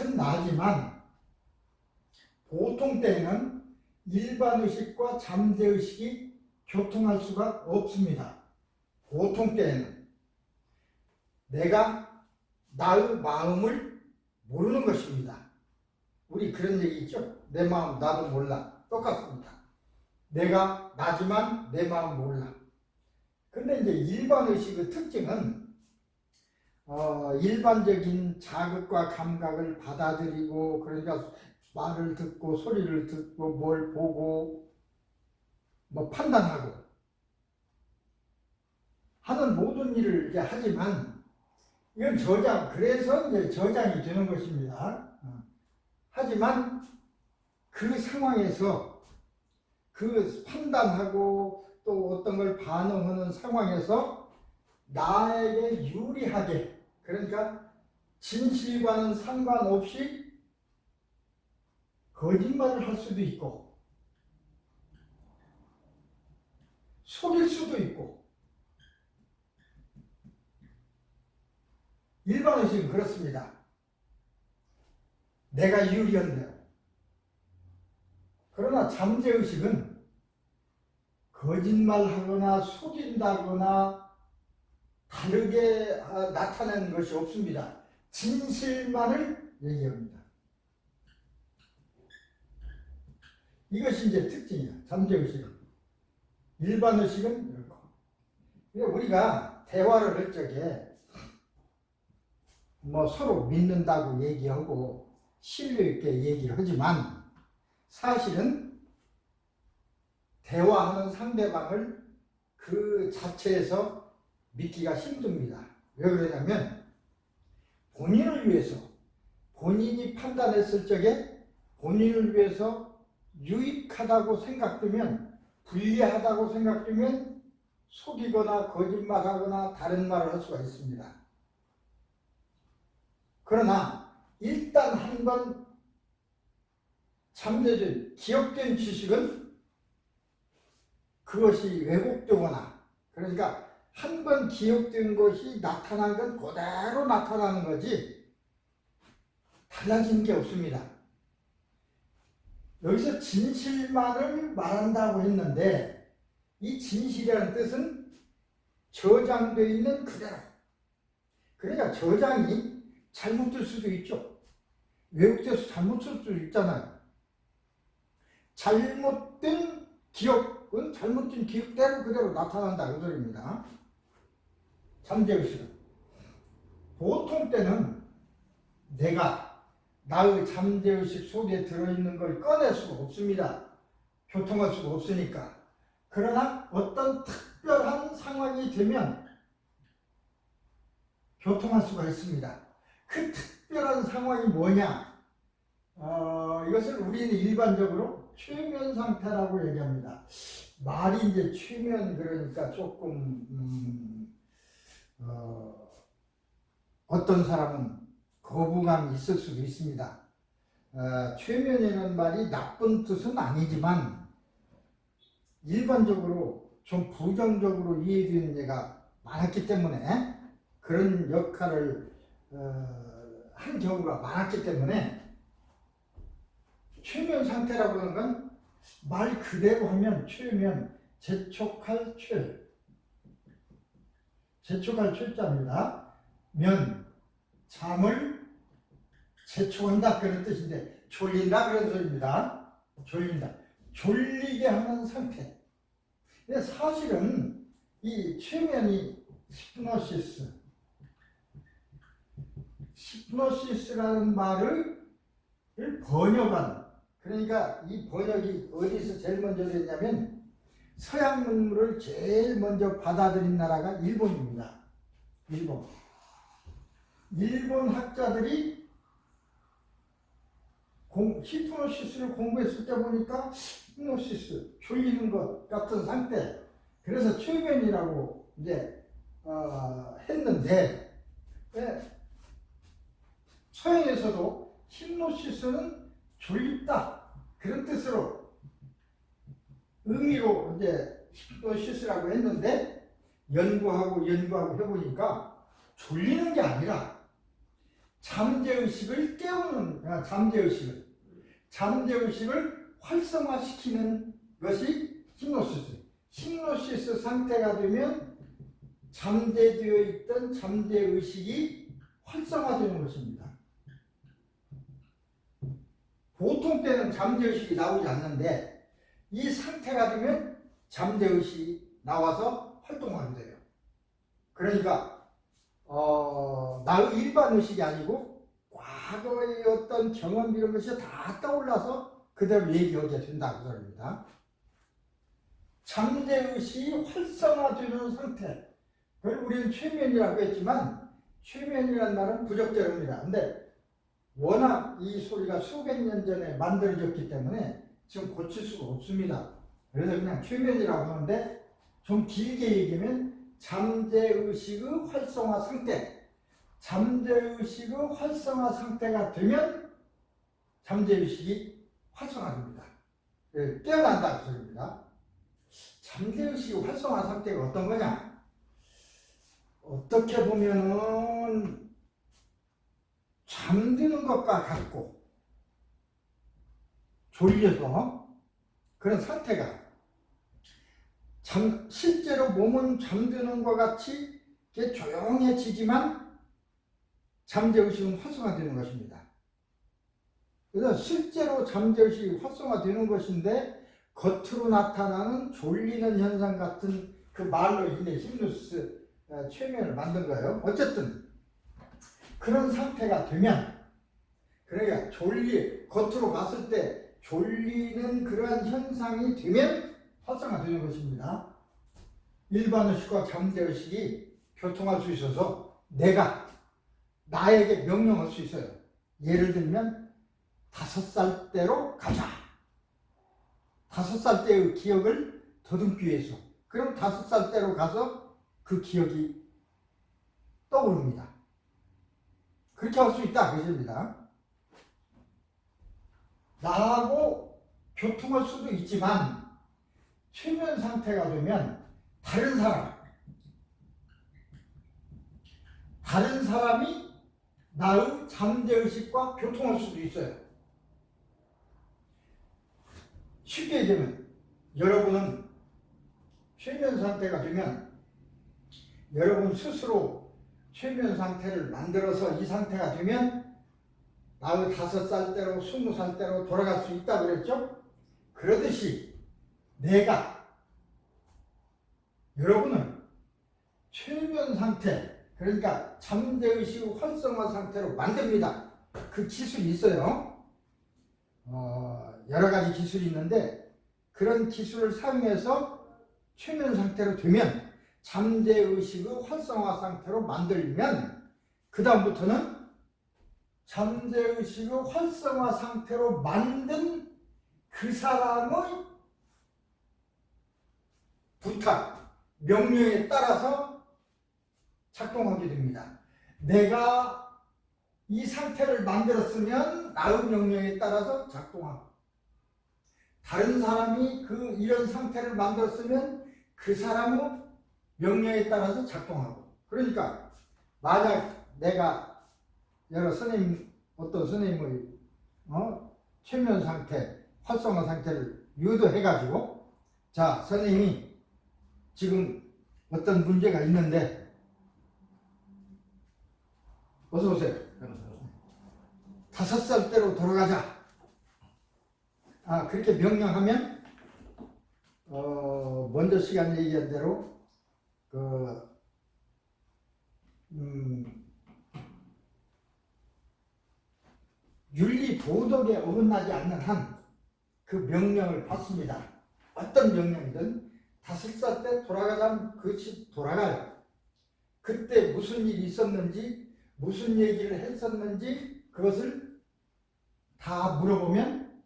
같은 나지만 보통 때에는 일반 의식과 잠재 의식이 교통할 수가 없습니다. 보통 때에는 내가 나의 마음을 모르는 것입니다. 우리 그런 얘기 있죠? 내 마음 나도 몰라. 똑같습니다. 내가 나지만 내 마음 몰라. 근데 이제 일반 의식의 특징은 일반적인 자극과 감각을 받아들이고, 그러니까 말을 듣고 소리를 듣고 뭘 보고 뭐 판단하고 하는 모든 일을 이제 하지만 이건 그래서 이제 저장이 되는 것입니다. 하지만 그 상황에서 그 판단하고 또 어떤 걸 반응하는 상황에서 나에게 유리하게, 그러니까 진실과는 상관없이 거짓말을 할 수도 있고 속일 수도 있고, 일반 의식은 그렇습니다. 내가 유리한 대로. 그러나 잠재 의식은 거짓말하거나 속인다거나 다르게 나타내는 것이 없습니다. 진실만을 얘기합니다. 이것이 이제 특징이야. 잠재 의식은. 일반 의식은 이렇고. 우리가 대화를 할 적에 뭐 서로 믿는다고 얘기하고 신뢰 있게 얘기를 하지만 사실은 대화하는 상대방을 그 자체에서 믿기가 힘듭니다. 왜 그러냐면 본인을 위해서, 본인이 판단했을 적에 본인을 위해서 유익하다고 생각되면, 불리하다고 생각되면 속이거나 거짓말하거나 다른 말을 할 수가 있습니다. 그러나 일단 한번 잠재된, 기억된 지식은 그것이 왜곡되거나, 그러니까 한 번 기억된 것이 나타난 건 그대로 나타나는 거지 달라지는 게 없습니다. 여기서 진실만을 말한다고 했는데 이 진실이라는 뜻은 저장되어 있는 그대로. 그러니까 저장이 잘못될 수도 있죠. 왜곡돼서 잘못될 수도 있잖아요. 잘못된 기억은 잘못된 기억대로 그대로 나타난다 그 소리입니다. 잠재의식은 보통 때는 내가 나의 잠재의식 속에 들어있는 걸 꺼낼 수가 없습니다. 교통할 수가 없으니까. 그러나 어떤 특별한 상황이 되면 교통할 수가 있습니다. 그 특별한 상황이 뭐냐? 이것을 우리는 일반적으로 최면 상태라고 얘기합니다. 말이 이제 최면, 그러니까 조금 어떤 사람은 거부감이 있을 수도 있습니다. 최면이라는 말이 나쁜 뜻은 아니지만 일반적으로 좀 부정적으로 이해되는 예가 많았기 때문에, 그런 역할을 한 경우가 많았기 때문에 최면 상태라고 하는 건 말 그대로 하면 최면, 재촉할 최, 재촉할 최자입니다. 면, 잠을 재촉한다 그런 뜻인데 졸린다 그런 소리입니다. 졸린다, 졸리게 하는 상태. 근데 사실은 이 최면이 히프노시스라는 말을 번역한, 그러니까 이 번역이 어디서 제일 먼저 됐냐면 서양 문물을 제일 먼저 받아들인 나라가 일본입니다. 일본 학자들이 히프노시스를 공부했을 때 보니까 히프노시스, 졸리는 것 같은 상태, 그래서 최면이라고 이제 했는데, 서양에서도 히프노시스는 졸립다 그런 뜻으로 의미로 이제 히프노시스라고 했는데 연구하고 해보니까 졸리는 게 아니라 잠재의식을 깨우는, 잠재의식을 활성화시키는 것이 힌노시스. 힌노시스 상태가 되면 잠재되어 있던 잠재의식이 활성화되는 것입니다. 보통 때는 잠재의식이 나오지 않는데 이 상태가 되면 잠재의식이 나와서 활동하게 돼요. 그러니까 나의 일반 의식이 아니고 과거의 어떤 경험 이런 것이 다 떠올라서 그대로 얘기하게 된다고 그럽니다. 잠재의식이 활성화되는 상태, 그걸 우리는 최면이라고 했지만 최면이라는 말은 부적절합니다. 근데 워낙 이 소리가 수백 년 전에 만들어졌기 때문에 지금 고칠 수가 없습니다. 그래서 그냥 최면이라고 하는데 좀 길게 얘기하면 잠재의식의 활성화 상태, 잠재의식의 활성화 상태가 되면 잠재의식이 활성화됩니다. 깨어난다는 소리입니다. 잠재의식의 활성화 상태가 어떤 거냐? 어떻게 보면은 잠드는 것과 같고 졸려서 그런 상태가 실제로 몸은 잠드는 것 같이 조용해지지만 잠재의식은 활성화되는 것입니다. 그래서 실제로 잠재의식이 활성화되는 것인데 겉으로 나타나는 졸리는 현상 같은 그 말로 인해 힌누스 최면을 만든 거예요. 어쨌든 그런 상태가 되면, 그러니까 겉으로 봤을 때 졸리는 그러한 현상이 되면 활성화되는 것입니다. 일반의식과 잠재의식이 교통할 수 있어서 나에게 명령할 수 있어요. 예를 들면 5살 때로 가자. 5살 때의 기억을 더듬기 위해서. 그럼 5살 때로 가서 그 기억이 떠오릅니다. 그렇게 할 수 있다 그것입니다. 나하고 교통할 수도 있지만 최면 상태가 되면 다른 사람이 나의 잠재의식과 교통할 수도 있어요. 쉽게 얘기하면 여러분은 최면 상태가 되면 여러분 스스로 최면 상태를 만들어서 이 상태가 되면 나의 5살 때로 20살 때로 돌아갈 수 있다고 그랬죠? 그러듯이 내가 여러분을 최면 상태, 그러니까 잠재의식 활성화 상태로 만듭니다. 그 기술이 있어요. 여러 가지 기술이 있는데 그런 기술을 사용해서 최면 상태로 되면 잠재의식의 활성화 상태로 만들면 그 다음부터는 잠재의식의 활성화 상태로 만든 그 사람의 부탁, 명령에 따라서 작동하게 됩니다. 내가 이 상태를 만들었으면 나의 명령에 따라서 작동하고, 다른 사람이 이런 상태를 만들었으면 그 사람의 명령에 따라서 작동하고. 그러니까 만약 내가 어떤 선생님의 최면 상태, 활성화 상태를 유도해가지고, 자, 선생님이 지금 어떤 문제가 있는데 어서 오세요. 5살 때로 돌아가자. 그렇게 명령하면 먼저 시간 얘기한 대로 윤리 도덕에 어긋나지 않는 한 그 명령을 받습니다. 어떤 명령이든 5살 때 돌아가자면 그것이 돌아가요. 그때 무슨 일이 있었는지, 무슨 얘기를 했었는지 그것을 다 물어보면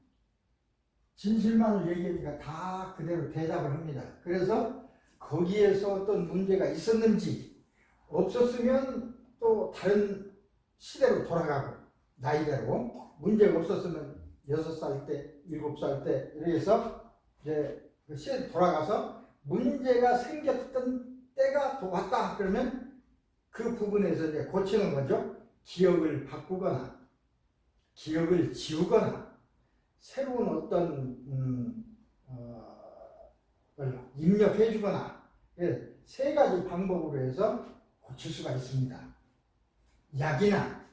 진실만을 얘기하니까 다 그대로 대답을 합니다. 그래서 거기에서 어떤 문제가 있었는지, 없었으면 또 다른 시대로 돌아가고, 나이대로 문제가 없었으면 6살 때, 7살 때 이렇게 해서 이제 그 시대로 돌아가서 문제가 생겼던 때가 또 왔다 그러면 그 부분에서 이제 고치는 거죠. 기억을 바꾸거나 기억을 지우거나 새로운 어떤 걸 입력해 주거나 세 가지 방법으로 해서 고칠 수가 있습니다. 약이나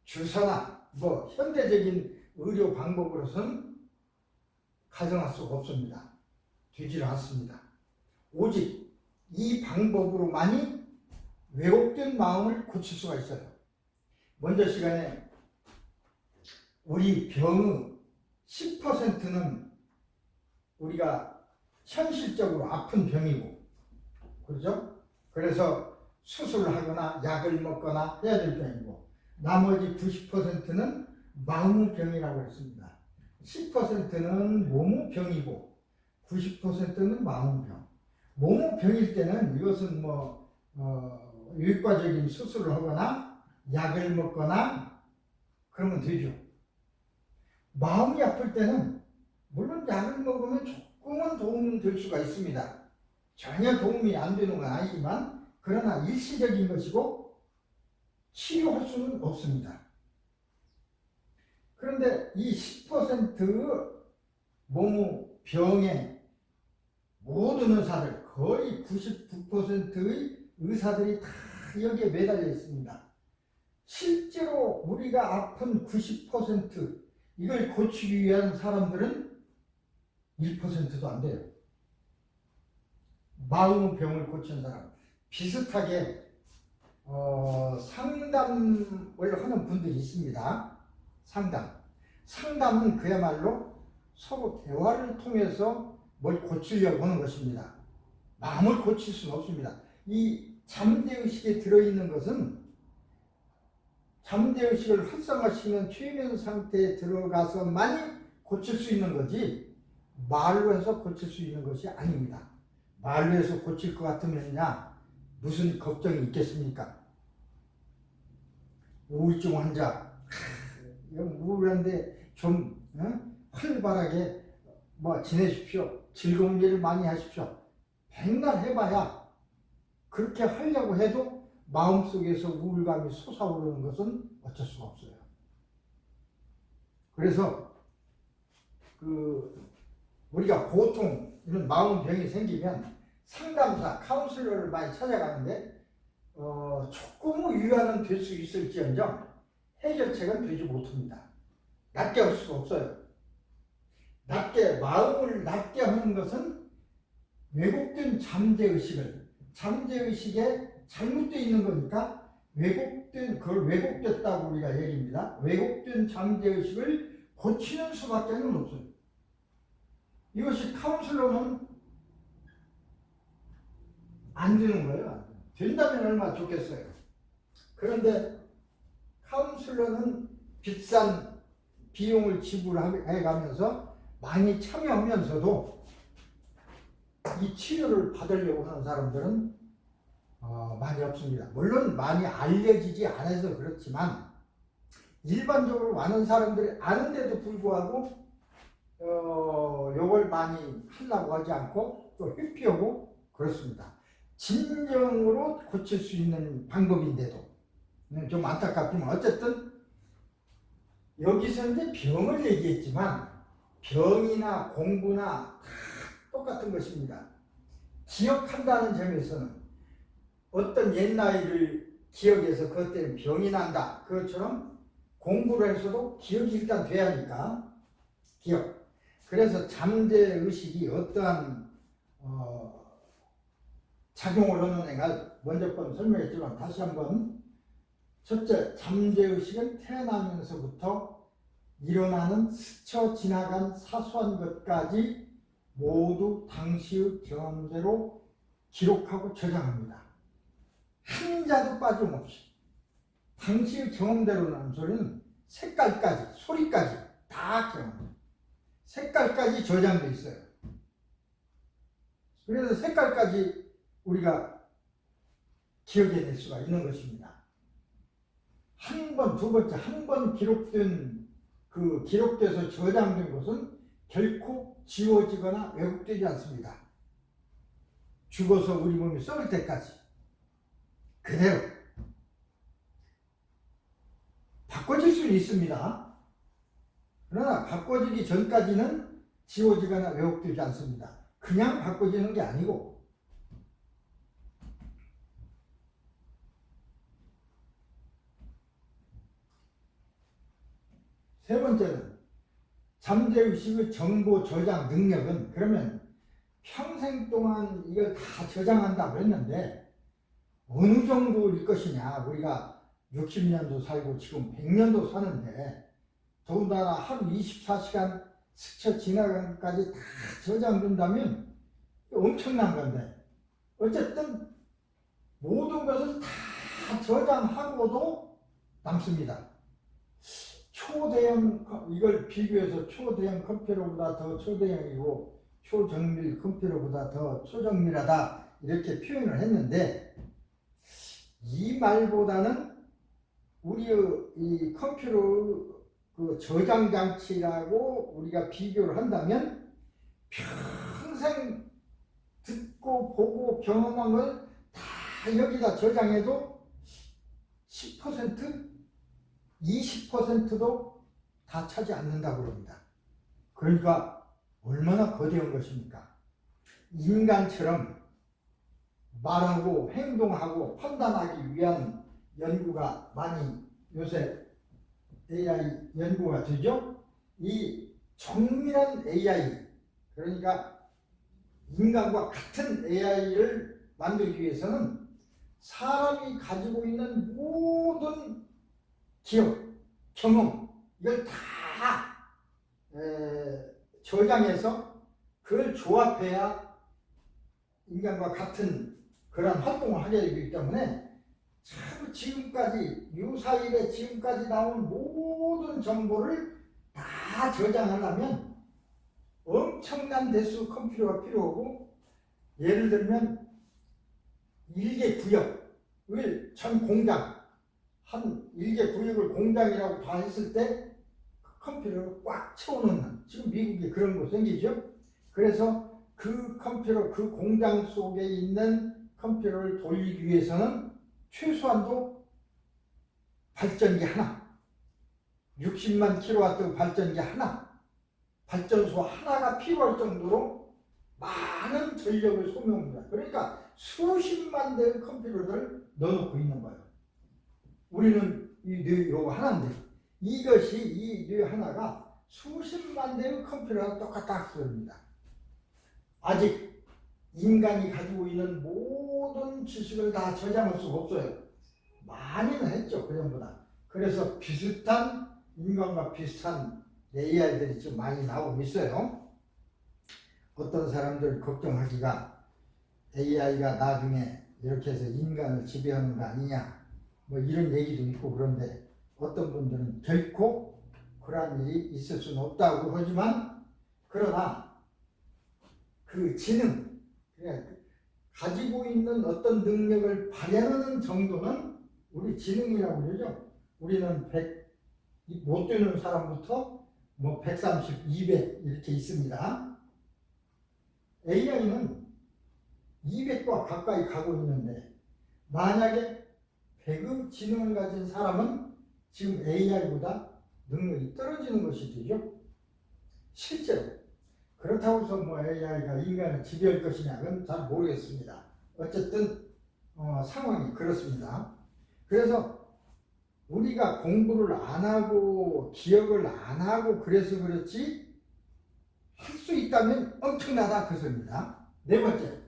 주사나 뭐 현대적인 의료 방법으로서는 가정할 수가 없습니다. 되질 않습니다. 오직 이 방법으로만이 왜곡된 마음을 고칠 수가 있어요. 먼저 시간에 우리 병의 10%는 우리가 현실적으로 아픈 병이고, 그렇죠? 그래서 수술을 하거나 약을 먹거나 해야 될 병이고, 나머지 90%는 마음의 병이라고 했습니다. 10%는 몸의 병이고 90%는 마음의 병. 몸의 병일 때는 이것은 외과적인 수술을 하거나 약을 먹거나 그러면 되죠. 마음이 아플 때는 물론 약을 먹으면 조금은 도움이 될 수가 있습니다. 전혀 도움이 안 되는 건 아니지만 그러나 일시적인 것이고 치료할 수는 없습니다. 그런데 이 10% 몸의 병의 모든 의사들, 거의 99%의 의사들이 다 여기에 매달려 있습니다. 실제로 우리가 아픈 90% 이걸 고치기 위한 사람들은 1%도 안 돼요. 마음의 병을 고친 사람. 비슷하게 상담을 하는 분들이 있습니다. 상담은 그야말로 서로 대화를 통해서 뭘 고치려고 하는 것입니다. 마음을 고칠 수는 없습니다. 이 잠재의식에 들어있는 것은 잠재의식을 활성화시키는 최면 상태에 들어가서만이 고칠 수 있는 거지 말로 해서 고칠 수 있는 것이 아닙니다. 말로 해서 고칠 것 같으면야 무슨 걱정이 있겠습니까? 우울증 환자 우울한데 좀 활발하게 지내십시오. 즐거운 일을 많이 하십시오. 백날 해봐야 그렇게 하려고 해도 마음속에서 우울감이 솟아오르는 것은 어쩔 수가 없어요. 그래서 우리가 보통 이런 마음병이 생기면 상담사, 카운슬러를 많이 찾아가는데 조금의 위안은 될 수 있을지언정 해결책은 되지 못합니다. 낫게 할 수가 없어요. 마음을 낫게 하는 것은 왜곡된 잠재의식에 잘못되어 있는 거니까 그걸 왜곡됐다고 우리가 얘기합니다. 왜곡된 잠재의식을 고치는 수밖에 없어요. 이것이 카운슬러는 안 되는 거예요. 된다면 얼마나 좋겠어요. 그런데 카운슬러는 비싼 비용을 지불해가면서 많이 참여하면서도 이 치료를 받으려고 하는 사람들은 많이 없습니다. 물론 많이 알려지지 않아서 그렇지만 일반적으로 많은 사람들이 아는데도 불구하고 요걸 많이 하려고 하지 않고 또 회피하고 그렇습니다. 진정으로 고칠 수 있는 방법인데도 좀 안타깝지만 어쨌든 여기서 이제 병을 얘기했지만 병이나 공부나 다 똑같은 것입니다. 기억한다는 점에서는 어떤 옛날을 기억해서 그것 때문에 병이 난다. 그것처럼 공부를 해서도 기억이 일단 돼야 하니까 기억. 그래서 잠재의식이 어떠한 작용을 하는 애가 먼저 번 설명했지만 다시 한번 첫째, 잠재의식은 태어나면서부터 일어나는 스쳐 지나간 사소한 것까지 모두 당시의 경험대로 기록하고 저장합니다. 한 자도 빠짐없이. 당시의 경험대로라는 소리는 색깔까지, 소리까지 다 경험합니다. 색깔까지 저장되어 있어요. 그래서 색깔까지 우리가 기억해낼 수가 있는 것입니다. 한 번, 두 번째, 한 번 기록돼서 저장된 것은 결코 지워지거나 왜곡되지 않습니다. 죽어서 우리 몸이 썩을 때까지 그대로. 있습니다. 그러나 바꿔지기 전까지는 지워지거나 왜곡되지 않습니다. 그냥 바꿔지는 게 아니고 세 번째는 잠재의식의 정보 저장 능력은 그러면 평생 동안 이걸 다 저장한다고 했는데 어느 정도일 것이냐. 우리가 60년도 살고 지금 100년도 사는데 더군다나 하루 24시간 스쳐 지나간까지 다 저장된다면 엄청난 건데 어쨌든 모든 것을 다 저장하고도 남습니다. 초대형, 이걸 비교해서 초대형 컴퓨터보다 더 초대형이고 초정밀 컴퓨터보다 더 초정밀하다 이렇게 표현을 했는데 이 말보다는 우리의 이 컴퓨터 그 저장 장치라고 우리가 비교를 한다면 평생 듣고 보고 경험한 걸 다 여기다 저장해도 10% 20%도 다 차지 않는다고 그럽니다. 그러니까 얼마나 거대한 것입니까? 인간처럼 말하고 행동하고 판단하기 위한 연구가 많이 요새 AI 연구가 되죠. 이 정밀한 AI, 그러니까 인간과 같은 AI를 만들기 위해서는 사람이 가지고 있는 모든 기억, 경험 이걸 다 저장해서 그걸 조합해야 인간과 같은 그런 활동을 하게 되기 때문에 참 지금까지 유사일에 지금까지 나온 모든 정보를 다 저장하려면 엄청난 대수 컴퓨터가 필요하고 예를 들면 일개 구역을 전 공장 한 일개 구역을 공장이라고 다 했을 때 컴퓨터를 꽉 채워놓는 지금 미국에 그런 거 생기죠. 그래서 그 컴퓨터 그 공장 속에 있는 컴퓨터를 돌리기 위해서는 최소한도 발전기 하나 60만 킬로와트 발전기 하나 발전소 하나가 필요할 정도로 많은 전력을 소모합니다. 그러니까 수십만 대의 컴퓨터를 넣어놓고 있는 거예요. 우리는 이 뇌로 하나인데 이것이 이 뇌 하나가 수십만 대의 컴퓨터랑 똑같다 소리입니다. 아직 인간이 가지고 있는 모든 지식을 다 저장할 수가 없어요. 많이는 했죠, 그 전보다. 그래서 비슷한 인간과 비슷한 AI들이 좀 많이 나오고 있어요. 어떤 사람들 걱정하기가 AI가 나중에 이렇게 해서 인간을 지배하는 거 아니냐 뭐 이런 얘기도 있고 그런데 어떤 분들은 결코 그러한 일이 있을 수는 없다고 하지만 그러나 그 지능 가지고 있는 어떤 능력을 발현하는 정도는 우리 지능이라고 그러죠. 우리는 100 못 되는 사람부터 뭐 130, 200 이렇게 있습니다. AI는 200과 가까이 가고 있는데 만약에 100의 지능을 가진 사람은 지금 AI보다 능력이 떨어지는 것이 되죠. 실제로 그렇다고 해서 뭐 AI가 인간을 지배할 것이냐는 잘 모르겠습니다. 어쨌든 상황이 그렇습니다. 그래서 우리가 공부를 안 하고 기억을 안 하고 그래서 그렇지 할 수 있다면 엄청나다 그 소리입니다. 네 번째,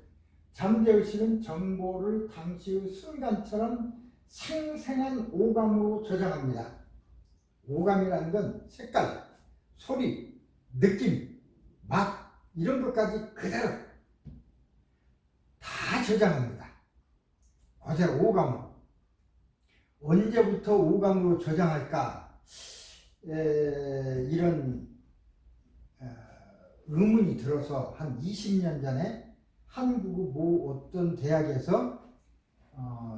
잠재의식은 정보를 당시의 순간처럼 생생한 오감으로 저장합니다. 오감이라는 건 색깔, 소리, 느낌, 맛 이런 것까지 그대로 다 저장합니다. 그대로 오감으로. 언제부터 오감으로 저장할까? 이런 의문이 들어서 한 20년 전에 한국의 모 어떤 대학에서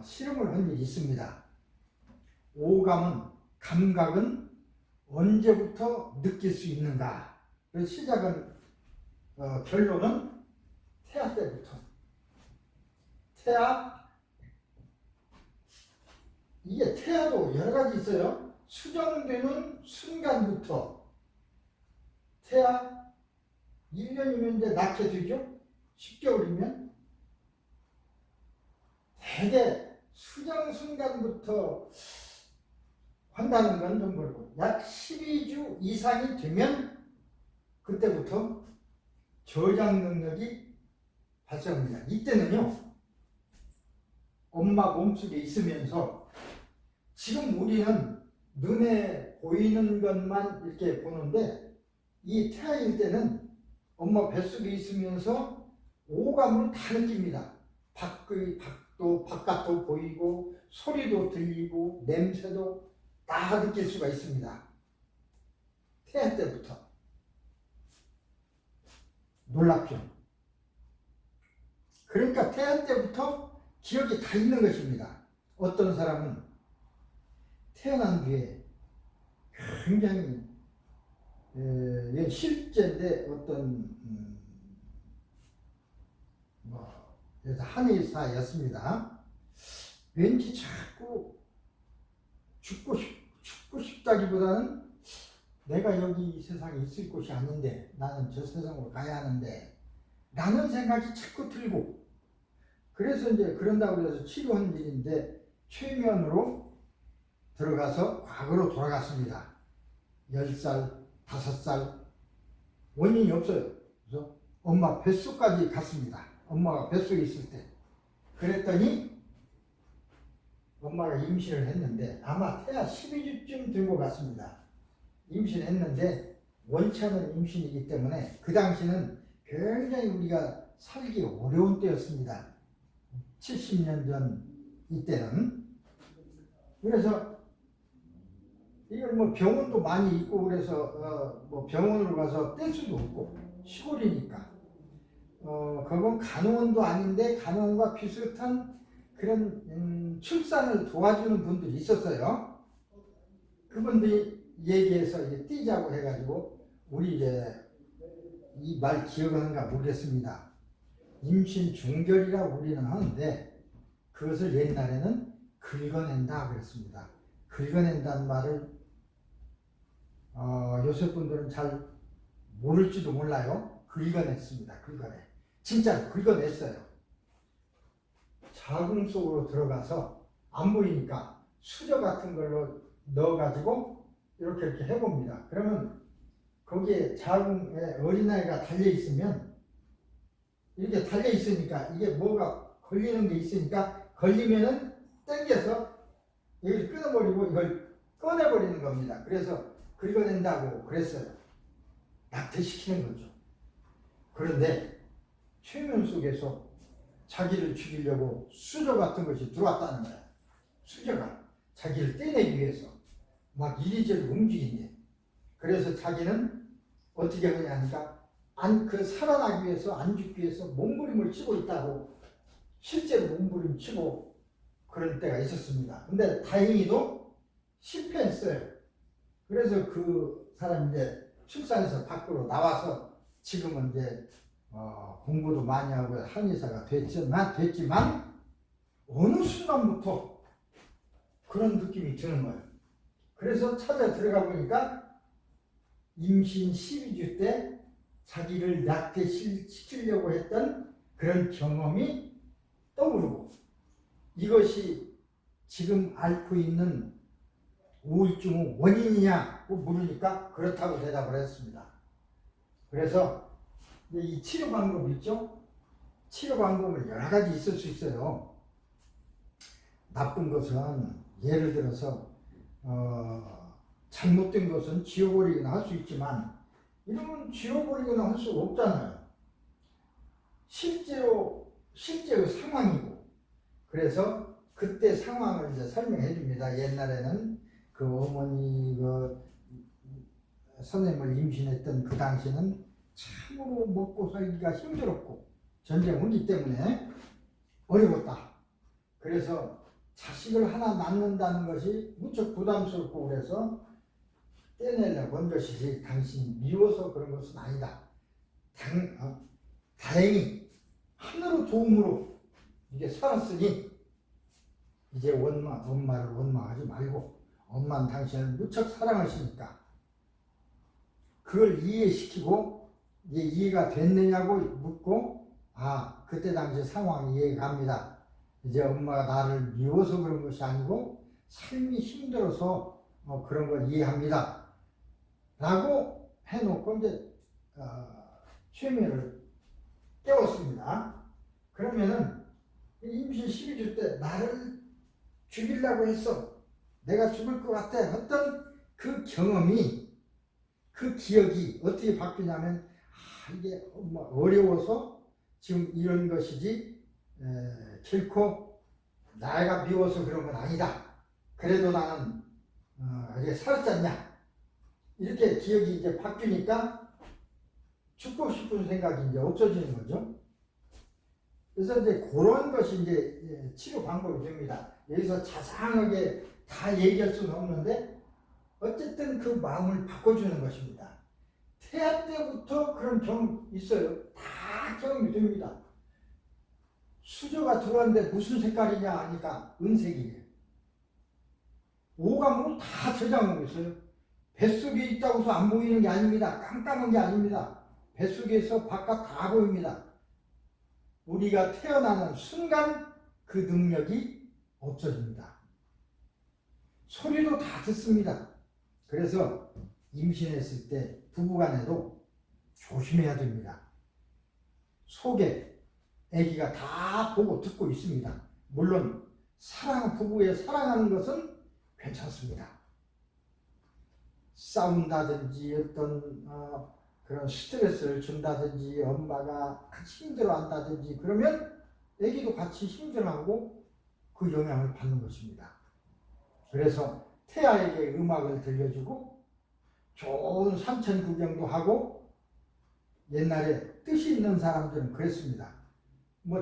실험을 한 일이 있습니다. 오감은, 감각은 언제부터 느낄 수 있는가? 그 시작은, 결론은 태아 때부터. 이게 태아도 여러 가지 있어요. 수정되는 순간부터 태아 1년이면 이제 낳게 되죠. 10개월이면 대개 수정 순간부터 한다는 건 좀 그렇고 약 12주 이상이 되면 그때부터 저장 능력이 발생합니다. 이때는요 엄마 몸속에 있으면서 지금 우리는 눈에 보이는 것만 이렇게 보는데 이 태아일 때는 엄마 뱃속에 있으면서 오감을 다 느낍니다. 바깥도 보이고 소리도 들리고 냄새도 다 느낄 수가 있습니다. 태아 때부터. 놀랍죠? 그러니까 태아 때부터 기억이 다 있는 것입니다. 어떤 사람은 태어난 뒤에 굉장히 실제인데 어떤 한의사였습니다. 왠지 자꾸 죽고 싶다기보다는 내가 여기 이 세상에 있을 곳이 아닌데 나는 저 세상으로 가야 하는데 라는 생각이 자꾸 들고 그래서 이제 그런다고 해서 치료한 일인데 최면으로 들어가서 과거로 돌아갔습니다. 10살, 5살 원인이 없어요. 그래서 엄마 뱃속까지 갔습니다. 엄마가 뱃속에 있을 때 그랬더니 엄마가 임신을 했는데 아마 태아 12주쯤 된 것 같습니다. 임신했는데 원치 않은 임신이기 때문에 그 당시는 굉장히 우리가 살기 어려운 때였습니다. 70년 전 이때는. 그래서 이걸 뭐 병원도 많이 있고 그래서 뭐 병원으로 가서 뗄 수도 없고 시골이니까 그건 간호원도 아닌데 간호원과 비슷한 그런 출산을 도와주는 분들이 있었어요. 그분들이 얘기해서 이제 띄자고 해가지고 우리 이제 이 말 기억하는가 모르겠습니다. 임신 중결이라고 우리는 하는데 그것을 옛날에는 긁어낸다 그랬습니다. 긁어낸다는 말을 요새 분들은 잘 모를지도 몰라요. 긁어냈습니다. 긁어내. 진짜 긁어냈어요. 자궁 속으로 들어가서 안 보이니까 수저 같은 걸로 넣어가지고 이렇게 해봅니다. 그러면 거기에 자궁에 어린아이가 달려있으면 이렇게 달려있으니까 이게 뭐가 걸리는 게 있으니까 걸리면은 당겨서 여기를 끊어버리고 이걸 꺼내버리는 겁니다. 그래서 긁어낸다고 그랬어요. 낙태시키는 거죠. 그런데 최면 속에서 자기를 죽이려고 수저 같은 것이 들어왔다는 거야. 수저가 자기를 떼내기 위해서 막 이리저리 움직이네. 그래서 자기는 어떻게 하냐니까 살아나기 위해서 안 죽기 위해서 몸부림을 치고 있다고 실제로 몸부림 치고 그런 때가 있었습니다. 근데 다행히도 실패했어요. 그래서 그 사람이 이제 출산해서 밖으로 나와서 지금은 이제 공부도 많이 하고 한의사가 됐지만 어느 순간부터 그런 느낌이 드는 거예요. 그래서 찾아 들어가 보니까 임신 12주 때 자기를 낙태시키려고 했던 그런 경험이 떠오르고 이것이 지금 앓고 있는 우울증의 원인이냐고 물으니까 그렇다고 대답을 했습니다. 그래서 이 치료 방법이 있죠? 치료 방법은 여러 가지 있을 수 있어요. 나쁜 것은 예를 들어서 잘못된 것은 지워버리거나 할 수 있지만 이러면 지워버리거나 할 수가 없잖아요. 실제의 상황이고 그래서 그때 상황을 이제 설명해 줍니다. 옛날에는 그 어머니 선생님을 임신했던 그 당시는 참으로 먹고 살기가 힘들었고 전쟁이기 때문에 어려웠다. 그래서 자식을 하나 낳는다는 것이 무척 부담스럽고 그래서 떼내려고 한 것이지 당신이 미워서 그런 것은 아니다. 다행히 하늘의 도움으로 이게 살았으니 이제 엄마를 원망하지 말고 엄마는 당신을 무척 사랑하시니까 그걸 이해시키고 이제 이해가 됐느냐고 묻고 그때 당시 상황이 이해가 갑니다. 이제 엄마가 나를 미워서 그런 것이 아니고 삶이 힘들어서 그런 걸 이해합니다. 라고 해놓고 이제 최면을 깨웠습니다. 그러면은 임신 12주 때 나를 죽이려고 했어. 내가 죽을 것 같아. 어떤 그 경험이 그 기억이 어떻게 바뀌냐면 이게 어려워서 지금 이런 것이지 결코 나가 미워서 그런 건 아니다. 그래도 나는 이제 살았잖냐. 이렇게 기억이 이제 바뀌니까 죽고 싶은 생각이 이제 없어지는 거죠. 그래서 이제 그런 것이 이제 치료 방법이 됩니다. 여기서 자세하게 다 얘기할 수는 없는데 어쨌든 그 마음을 바꿔주는 것입니다. 태아 때부터 그런 경험 있어요. 다 경험이 됩니다. 수저가 들어왔는데 무슨 색깔이냐 하니까 은색이에요. 오감으로 다 저장하고 있어요. 뱃속에 있다고 해서 안 보이는 게 아닙니다. 깜깜한 게 아닙니다. 뱃속에서 바깥 다 보입니다. 우리가 태어나는 순간 그 능력이 없어집니다. 소리도 다 듣습니다. 그래서 임신했을 때 부부간에도 조심해야 됩니다. 속에 아기가 다 보고 듣고 있습니다. 물론 부부의 사랑하는 것은 괜찮습니다. 싸운다든지 어떤 그런 스트레스를 준다든지 엄마가 같이 힘들어한다든지 그러면 아기도 같이 힘들어하고 그 영향을 받는 것입니다. 그래서 태아에게 음악을 들려주고 좋은 산천 구경도 하고 옛날에 뜻이 있는 사람들은 그랬습니다.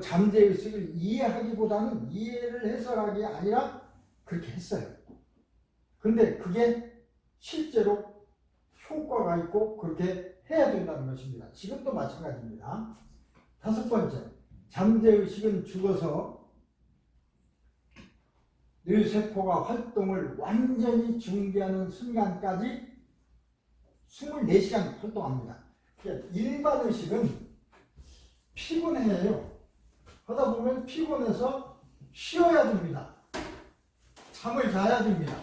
잠재의식을 이해하기보다는 이해를 해설하기 아니라 그렇게 했어요. 근데 그게 실제로 효과가 있고 그렇게 해야 된다는 것입니다. 지금도 마찬가지입니다. 5번째, 잠재의식은 죽어서 뇌세포가 활동을 완전히 중지하는 순간까지 24시간 활동합니다. 일반 의식은 피곤해요. 하다 보면 피곤해서 쉬어야 됩니다. 잠을 자야 됩니다.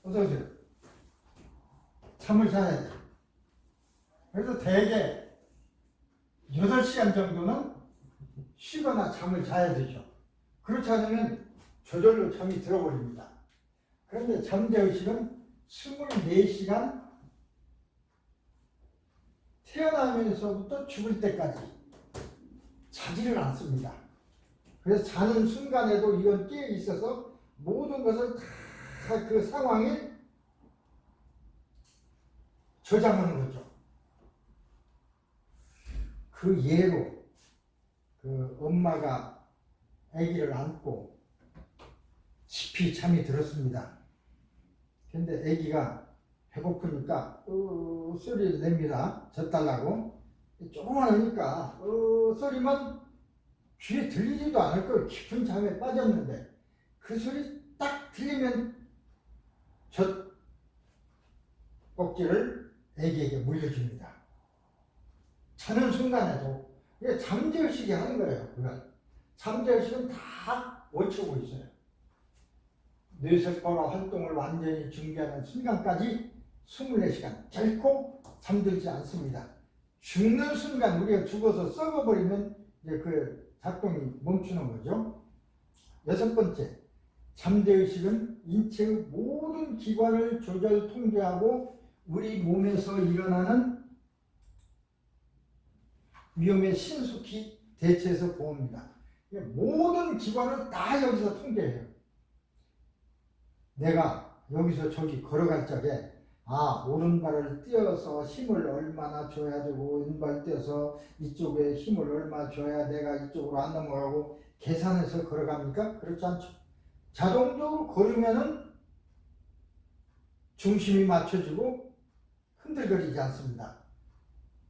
어서오세요. 잠을 자야 돼요. 그래서 대개 8시간 정도는 쉬거나 잠을 자야 되죠. 그렇지 않으면 저절로 잠이 들어버립니다. 그런데 잠재의식은 24시간 태어나면서부터 죽을 때까지 자지를 않습니다. 그래서 자는 순간에도 이건 깨어 있어서 모든 것을 다 그 상황에 저장하는 거죠. 그 예로 그 엄마가 아기를 안고 깊이 잠이 들었습니다. 근데 아기가 배고프니까 소리를 냅니다. 젖달라고. 조그마하니까 소리만 귀에 들리지도 않을 거예요. 깊은 잠에 빠졌는데 그 소리 딱 들리면 젖 꼭지를 아기에게 물려줍니다. 자는 순간에도 이게 잠재의식이 하는 거예요. 그건 잠재의식은 다 원치고 있어요. 뇌세포가 활동을 완전히 중지하는 순간까지 24시간 결코 잠들지 않습니다. 죽는 순간 우리가 죽어서 썩어버리면 이제 그 작동이 멈추는 거죠. 6번째, 잠재의식은 인체의 모든 기관을 조절 통제하고 우리 몸에서 일어나는 위험에 신속히 대처해서 보호합니다. 모든 기관을 다 여기서 통제해요. 내가 여기서 저기 걸어갈 적에 오른발을 띄어서 힘을 얼마나 줘야 되고 왼발 띄어서 이쪽에 힘을 얼마나 줘야 내가 이쪽으로 안 넘어가고 계산해서 걸어갑니까? 그렇지 않죠. 자동적으로 걸으면은 중심이 맞춰지고 흔들거리지 않습니다.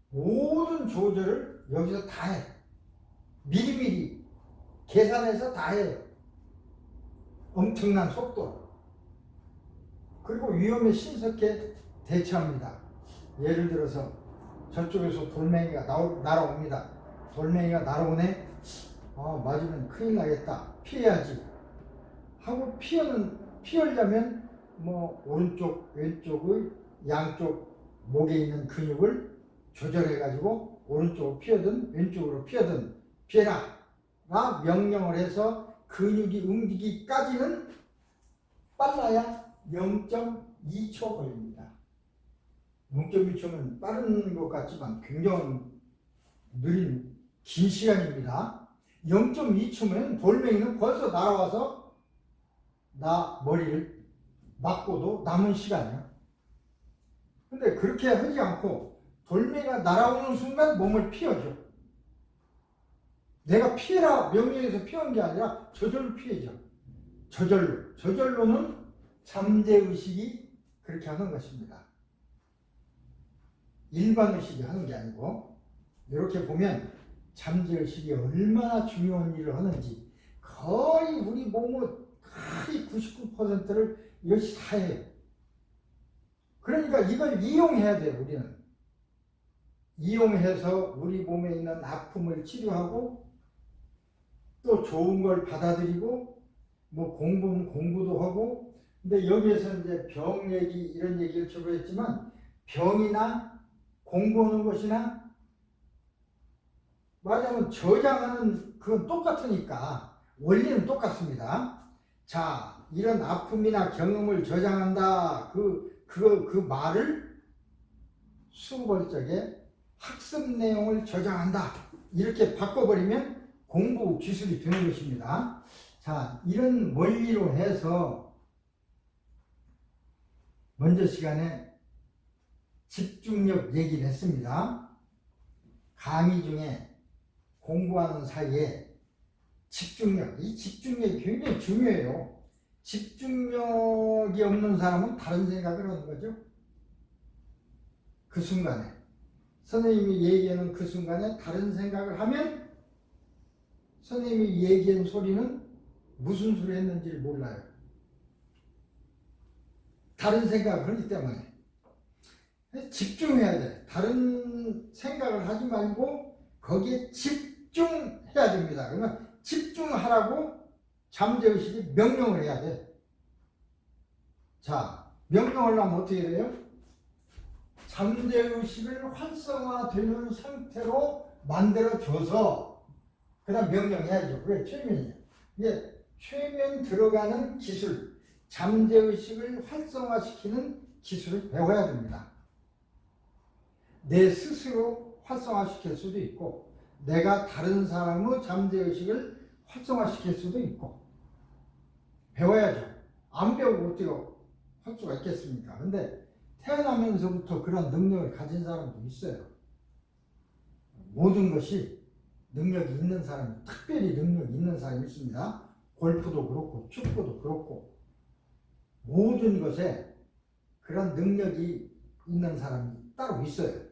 모든 조절을 여기서 다 해. 미리미리 계산해서 다 해요. 엄청난 속도로. 그리고 위험에 신속히 대처합니다. 예를 들어서 저쪽에서 돌멩이가 날아옵니다. 돌멩이가 날아오네. 맞으면 큰일 나겠다. 피해야지. 하고 피하려면 뭐 오른쪽 왼쪽의 양쪽 목에 있는 근육을 조절해 가지고 오른쪽으로 피하든 왼쪽으로 피하든 피해라 라 명령을 해서 근육이 움직이기까지는 빨라야 0.2초 걸립니다. 0.2초면 빠른 것 같지만 굉장히 느린 긴 시간입니다. 0.2초면 돌멩이는 벌써 날아와서 나 머리를 맞고도 남은 시간이야. 근데 그렇게 하지 않고 돌멩이가 날아오는 순간 몸을 피하죠. 내가 피해라 명령해서 피한 게 아니라 저절로 피해죠. 저절로는 잠재의식이 그렇게 하는 것입니다. 일반의식이 하는 게 아니고, 이렇게 보면 잠재의식이 얼마나 중요한 일을 하는지 거의 우리 몸의 거의 99%를 이것이 다 해요. 그러니까 이걸 이용해야 돼요. 우리는 이용해서 우리 몸에 있는 아픔을 치료하고 또 좋은 걸 받아들이고 뭐 공부는 공부도 하고. 근데 여기에서 이제 병 얘기 이런 얘기를 주로 했지만 병이나 공부하는 것이나 말하자면 저장하는 그건 똑같으니까 원리는 똑같습니다. 자, 이런 아픔이나 경험을 저장한다. 그 말을 수벌적에 학습 내용을 저장한다. 이렇게 바꿔버리면 공부 기술이 되는 것입니다. 자, 이런 원리로 해서 먼저 시간에 집중력 얘기를 했습니다. 강의 중에 공부하는 사이에 이 집중력이 굉장히 중요해요. 집중력이 없는 사람은 다른 생각을 하는 거죠. 그 순간에 선생님이 얘기하는 그 순간에 다른 생각을 하면 선생님이 얘기한 소리는 무슨 소리 했는지를 몰라요. 다른 생각을 하기 때문에 집중해야 돼. 다른 생각을 하지 말고 거기에 집중해야 됩니다. 그러면 집중하라고 잠재의식이 명령을 해야 돼. 자, 명령을 하면 어떻게 돼요? 잠재의식을 활성화되는 상태로 만들어줘서 그 다음 명령해야죠. 그게 최면이에요. 이게 최면 들어가는 기술, 잠재의식을 활성화시키는 기술을 배워야 됩니다. 내 스스로 활성화시킬 수도 있고 내가 다른 사람의 잠재의식을 활성화시킬 수도 있고 배워야죠. 안 배우고 어떻게 할 수가 있겠습니까? 근데 태어나면서부터 그런 능력을 가진 사람도 있어요. 모든 것이 능력이 있는 사람이, 특별히 능력이 있는 사람이 있습니다. 골프도 그렇고 축구도 그렇고 모든 것에 그런 능력이 있는 사람이 따로 있어요.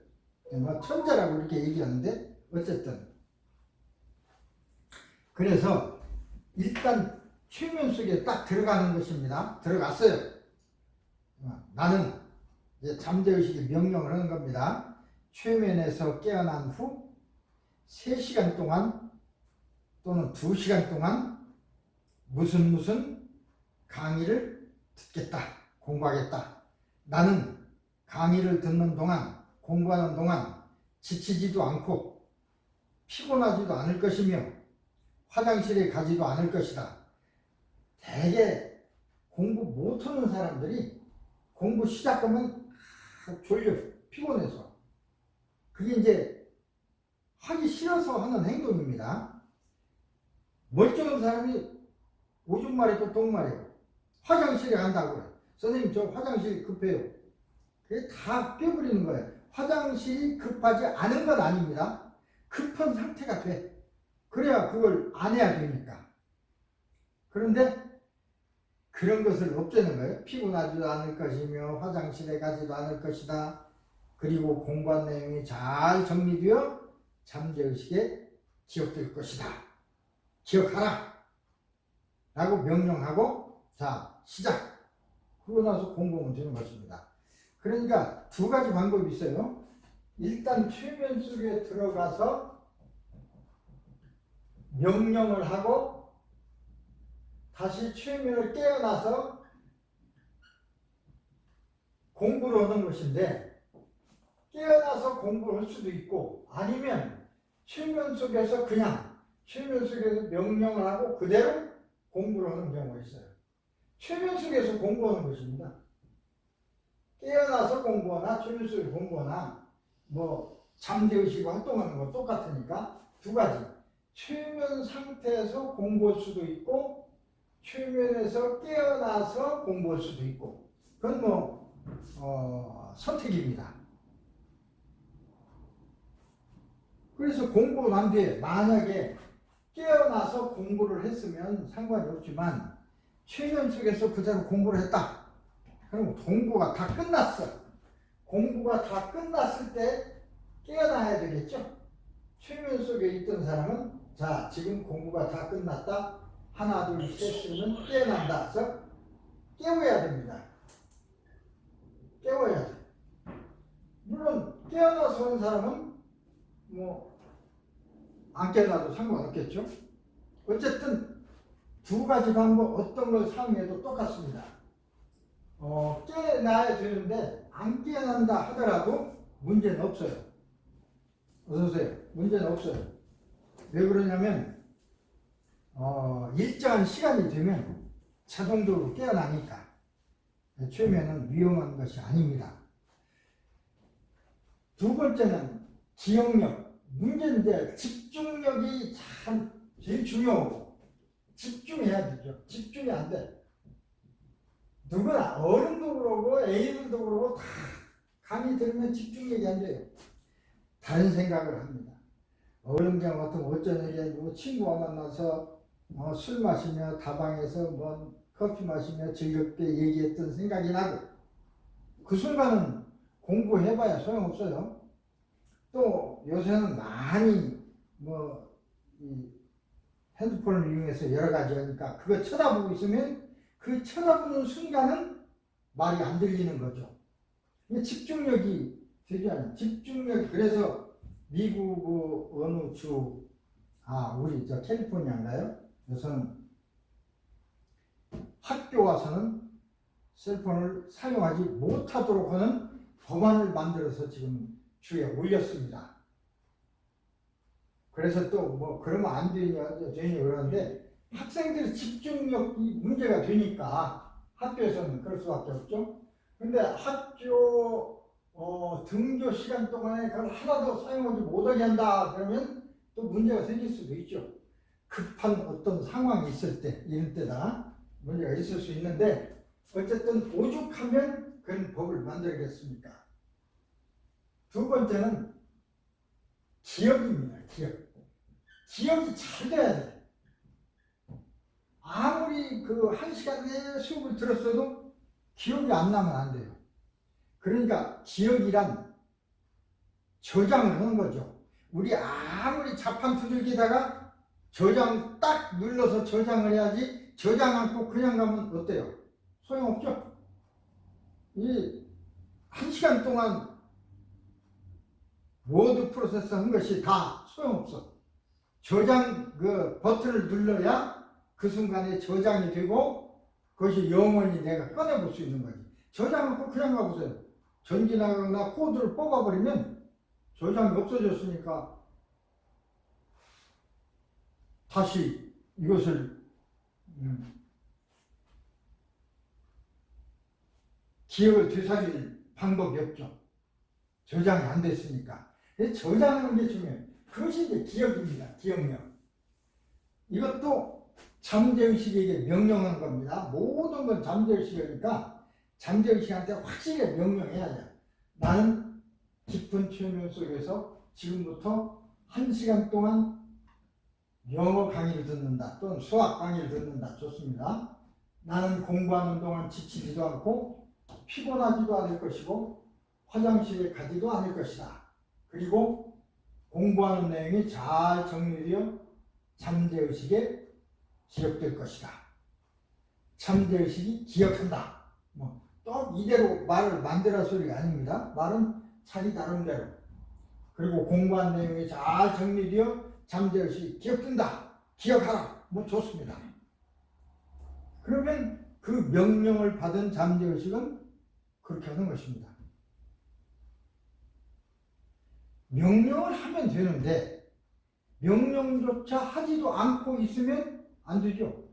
뭐 천재라고 이렇게 얘기하는데 어쨌든 그래서 일단 최면 속에 딱 들어가는 것입니다. 들어갔어요. 나는 이제 잠재의식이 명령을 하는 겁니다. 최면에서 깨어난 후 3시간 동안 또는 2시간 동안 무슨 강의를 듣겠다. 공부하겠다. 나는 강의를 듣는 동안 공부하는 동안 지치지도 않고 피곤하지도 않을 것이며 화장실에 가지도 않을 것이다. 대개 공부 못하는 사람들이 공부 시작하면 졸려 피곤해서 그게 이제 하기 싫어서 하는 행동입니다. 멀쩡한 사람이 오줌 마리고 똥 마리고 화장실에 간다고요. 선생님 저 화장실 급해요. 그게 다 깨버리는 거예요. 화장실이 급하지 않은 건 아닙니다. 급한 상태가 돼. 그래야 그걸 안 해야 되니까. 그런데 그런 것을 없애는 거예요. 피곤하지도 않을 것이며 화장실에 가지도 않을 것이다. 그리고 공부한 내용이 잘 정리되어 잠재의식에 기억될 것이다. 기억하라. 라고 명령하고 자 시작. 그러고 나서 공부하면 되는 것입니다. 그러니까 두 가지 방법이 있어요. 일단 최면 속에 들어가서 명령을 하고 다시 최면을 깨어나서 공부를 하는 것인데, 깨어나서 공부를 할 수도 있고 아니면 최면 속에서 그냥 최면 속에서 명령을 하고 그대로 공부를 하는 경우가 있어요. 최면 속에서 공부하는 것입니다. 깨어나서 공부하나 최면 속에서 공부하나 뭐 잠재의식 활동하는 거 똑같으니까 두 가지. 최면 상태에서 공부할 수도 있고 최면에서 깨어나서 공부할 수도 있고, 그건 선택입니다. 그래서 공부를 난 뒤에 만약에 깨어나서 공부를 했으면 상관이 없지만 최면 속에서 그대로 공부를 했다. 그럼 공부가 다 끝났어. 공부가 다 끝났을 때 깨어나야 되겠죠. 최면 속에 있던 사람은 자, 지금 공부가 다 끝났다. 하나, 둘, 셋으면 깨어난다. 그래서 깨워야 됩니다. 깨워야 돼. 물론 깨어나서 온 사람은 안 깨어나도 상관없겠죠. 어쨌든 두 가지 방법 어떤 걸 사용해도 똑같습니다. 깨어나야 되는데 안 깨어난다 하더라도 문제는 없어요. 어서오세요. 문제는 없어요. 왜 그러냐면 일정한 시간이 되면 자동적으로 깨어나니까 최면은 위험한 것이 아닙니다. 두 번째는 기억력. 문제는 이제 집중력이 참 제일 중요하고 집중해야 되죠. 집중이 안 돼. 누구나 어른도 그러고 애들도 그러고 다 강의 들으면 집중력이 안 돼요. 다른 생각을 합니다. 어른경 같은 어쩐 일이 아니고 친구와 만나서 술 마시며 다방에서 커피 마시며 즐겁게 얘기했던 생각이 나고 그 순간은 공부해봐야 소용없어요. 또 요새는 많이 이 핸드폰을 이용해서 여러 가지 하니까 그거 쳐다보고 있으면 그 쳐다보는 순간은 말이 안 들리는 거죠. 집중력이 되지 않아요. 집중력. 그래서 미국 어느 주 우리 캘리포니아인가요? 여기서는 학교 와서는 셀폰을 사용하지 못하도록 하는 법안을 만들어서 지금 주에 올렸습니다. 그래서 또 그러면 안 되냐 그러는데 학생들의 집중력이 문제가 되니까 학교에서는 그럴 수밖에 없죠. 근데 학교 등교 시간 동안에 그걸 하나도 사용하지 못하게 한다 그러면 또 문제가 생길 수도 있죠. 급한 어떤 상황이 있을 때, 이런 때다 문제가 있을 수 있는데 어쨌든 오죽하면 그런 법을 만들겠습니까? 두 번째는 기억입니다. 기억이 잘 돼야 돼. 아무리 한 시간 내에 수업을 들었어도 기억이 안 나면 안 돼요. 그러니까 기억이란 저장을 하는 거죠. 우리 아무리 자판 두들기다가 저장 딱 눌러서 저장을 해야지 저장 않고 그냥 가면 어때요? 소용없죠? 한 시간 동안 워드 프로세서 한 것이 다 소용없어. 저장 버튼을 눌러야 그 순간에 저장이 되고 그것이 영원히 내가 꺼내볼 수 있는 거지. 저장 않고 그냥 가보세요. 전기 나가거나 코드를 뽑아버리면 저장이 없어졌으니까 다시 이것을 기억을 되살릴 방법이 없죠. 저장이 안 됐으니까. 저장하는 게 중요해요. 그것이 이제 기억입니다. 기억력. 이것도 잠재의식에게 명령하는 겁니다. 모든 건 잠재의식이니까 잠재의식한테 확실히 명령해야 돼요. 나는 깊은 최면 속에서 지금부터 1시간 동안 영어 강의를 듣는다 또는 수학 강의를 듣는다. 좋습니다. 나는 공부하는 동안 지치지도 않고 피곤하지도 않을 것이고 화장실에 가지도 않을 것이다. 그리고 공부하는 내용이 잘 정리되어 잠재의식에 기억될 것이다. 잠재의식이 기억한다. 또 이대로 말을 만들어 소리가 아닙니다. 말은 자기 나름대로. 그리고 공부한 내용이 잘 정리되어 잠재의식이 기억된다. 기억하라. 좋습니다. 그러면 그 명령을 받은 잠재의식은 그렇게 하는 것입니다. 명령을 하면 되는데 명령조차 하지도 않고 있으면 안 되죠.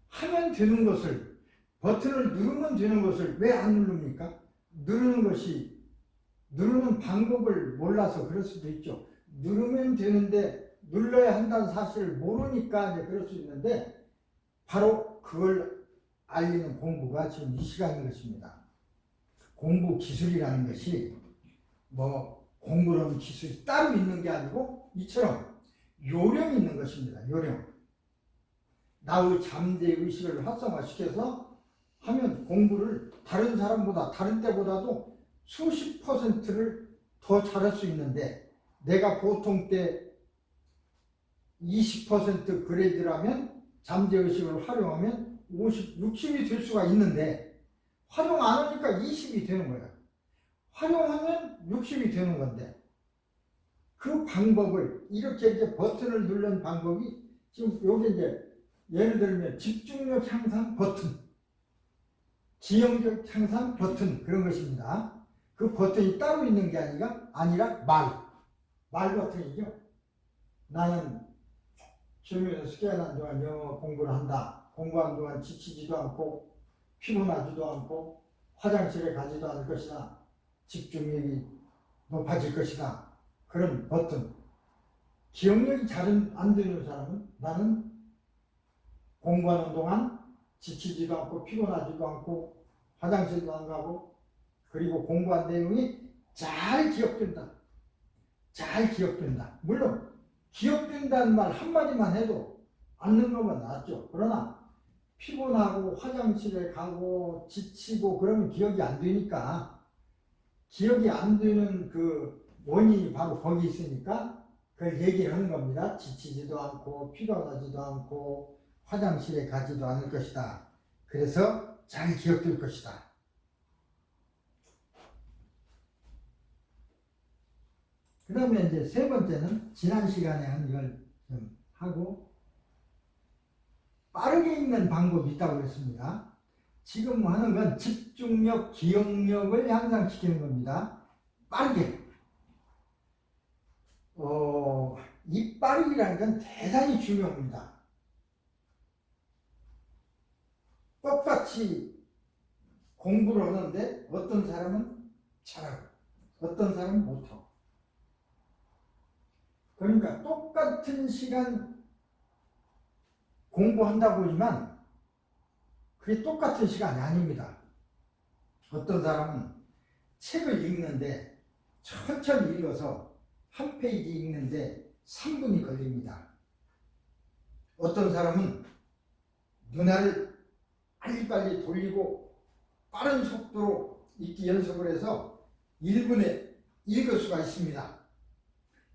하면 되는 것을, 버튼을 누르면 되는 것을 왜 안 누릅니까? 누르는 방법을 몰라서 그럴 수도 있죠. 누르면 되는데 눌러야 한다는 사실을 모르니까 이제 그럴 수 있는데, 바로 그걸 알리는 공부가 지금 이 시간인 것입니다. 공부 기술이라는 것이 공부라는 기술이 따로 있는 게 아니고 이처럼 요령이 있는 것입니다. 요령. 나의 잠재의식을 활성화시켜서 하면 공부를 다른 사람보다, 다른 때보다도 수십 %를 더 잘할 수 있는데, 내가 보통 때 20% 그레이드라면 잠재의식을 활용하면 50, 60이 될 수가 있는데, 활용 안 하니까 20이 되는 거예요. 활용하면 60이 되는 건데, 그 방법을 이렇게 이제 버튼을 누르는 방법이 지금 여기 이제 예를 들면 집중력 향상 버튼, 기억력 향상 버튼, 그런 것입니다. 그 버튼이 따로 있는 게 아니라 말 버튼이죠. 나는 주변에서 깨어난 동안 영어 공부를 한다. 공부한 동안 지치지도 않고 피곤하지도 않고 화장실에 가지도 않을 것이다. 집중력이 높아질 것이다. 그런 버튼. 기억력이 잘 안 되는 사람은 나는 공부하는 동안 지치지도 않고 피곤하지도 않고 화장실도 안 가고, 그리고 공부한 내용이 잘 기억된다. 잘 기억된다. 물론 기억된다는 말 한마디만 해도 않는 것만 낫죠. 그러나 피곤하고 화장실에 가고 지치고 그러면 기억이 안 되니까, 기억이 안 되는 그 원인이 바로 거기 있으니까 그걸 얘기를 하는 겁니다. 지치지도 않고 피곤하지도 않고 화장실에 가지도 않을 것이다. 그래서 잘 기억될 것이다. 그 다음에 이제 세 번째는 지난 시간에 한 이걸 좀 하고, 빠르게 읽는 방법이 있다고 했습니다. 지금 하는 건 집중력, 기억력을 향상시키는 겁니다. 빠르게. 이 빠르기라는 건 대단히 중요합니다. 똑같이 공부를 하는데 어떤 사람은 잘하고 어떤 사람은 못하고, 그러니까 똑같은 시간 공부한다고 하지만 그게 똑같은 시간이 아닙니다. 어떤 사람은 책을 읽는데 천천히 읽어서 한 페이지 읽는데 3분이 걸립니다. 어떤 사람은 눈알을 빨리빨리 돌리고 빠른 속도로 읽기 연습을 해서 1분에 읽을 수가 있습니다.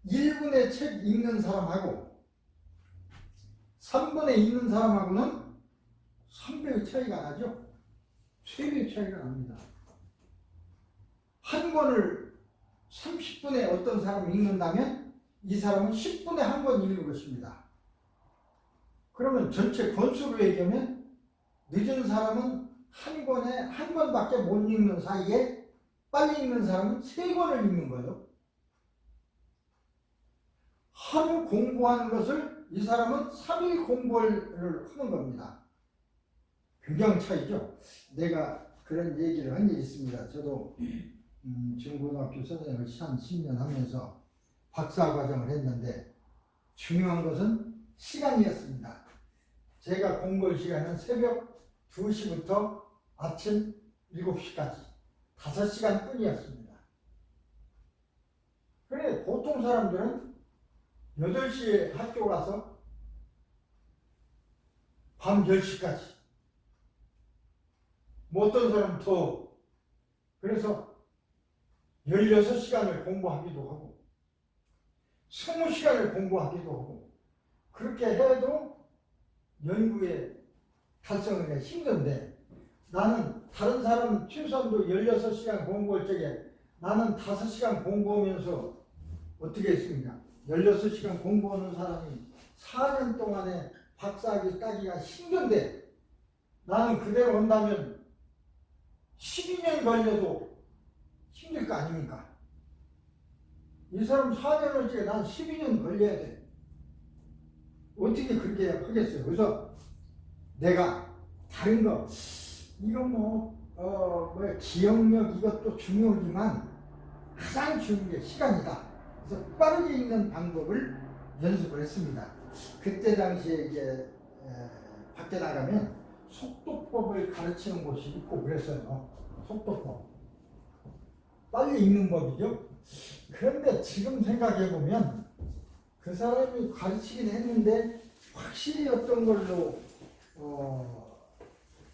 1분에 책 읽는 사람하고 3분에 읽는 사람하고는 3배의 차이가 나죠. 3배의 차이가 납니다. 한 권을 30분에 어떤 사람이 읽는다면 이 사람은 10분에 한 권 읽는 것입니다. 그러면 전체 권수로 얘기하면 늦은 사람은 한 권에 한 권밖에 못 읽는 사이에 빨리 읽는 사람은 3권을 읽는 거예요. 하루 공부하는 것을 이 사람은 3일 공부를 하는 겁니다. 굉장히 차이죠. 내가 그런 얘기를 한 일이 있습니다. 저도 중고등학교 선생님을 한 10년 하면서 박사과정을 했는데 중요한 것은 시간이었습니다. 제가 공부할 시간은 새벽 2시부터 아침 7시까지 5시간 뿐이었습니다. 그래, 보통 사람들은 8시에 학교 가서 밤 10시까지, 뭐 어떤 사람은 더, 그래서 16시간을 공부하기도 하고 20시간을 공부하기도 하고, 그렇게 해도 연구에 달성하기가 힘든데 나는 다른 사람 최소한도 16시간 공부할 적에 나는 5시간 공부하면서 어떻게 했습니까? 16시간 공부하는 사람이 4년 동안에 박사학위 따기가 힘든데 나는 그대로 한다면 12년 걸려도 힘들 거 아닙니까? 이 사람 4년을 찍어 난 12년 걸려야 돼. 어떻게 그렇게 하겠어요? 그래서 내가 다른 거 이거 기억력 이것도 중요하지만 가장 중요한 게 시간이다. 그래서 빠르게 읽는 방법을 연습을 했습니다. 그때 당시에 이제 밖에 나가면 속도법을 가르치는 곳이 있고 그랬어요. 속도법. 빨리 읽는 법이죠. 그런데 지금 생각해 보면 그 사람이 가르치긴 했는데 확실히 어떤 걸로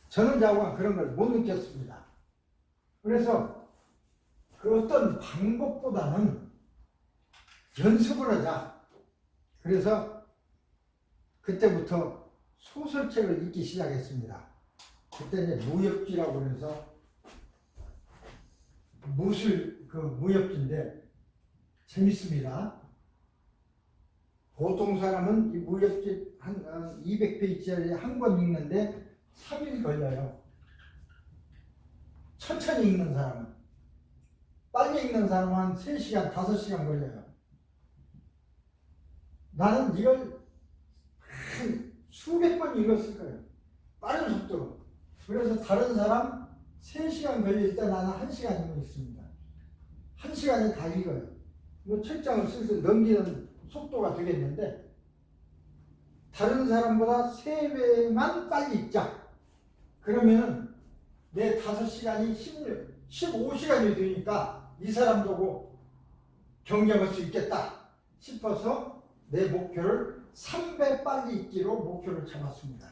저는 자고한 그런 걸 못 느꼈습니다. 그래서 그 어떤 방법보다는 연습을 하자. 그래서 그때부터 소설책을 읽기 시작했습니다. 그때 이제 무협지라고 해서 무협지인데 재밌습니다. 보통 사람은 이 무협지 한 200페이지짜리 한 권 읽는데 3일 걸려요. 천천히 읽는 사람은. 빨리 읽는 사람은 한 3시간, 5시간 걸려요. 나는 이걸 한 수백 번 읽었을 거예요. 빠른 속도로. 그래서 다른 사람 3시간 걸릴 때 나는 1시간이면 읽습니다. 1시간이 다 읽어요. 뭐 책장을 슬슬 넘기는 속도가 되겠는데 다른 사람보다 3배만 빨리 읽자. 그러면은 내 5시간이 15시간이 되니까 이 사람 보고 경쟁할 수 있겠다 싶어서 내 목표를 3배 빨리 읽기로 목표를 잡았습니다.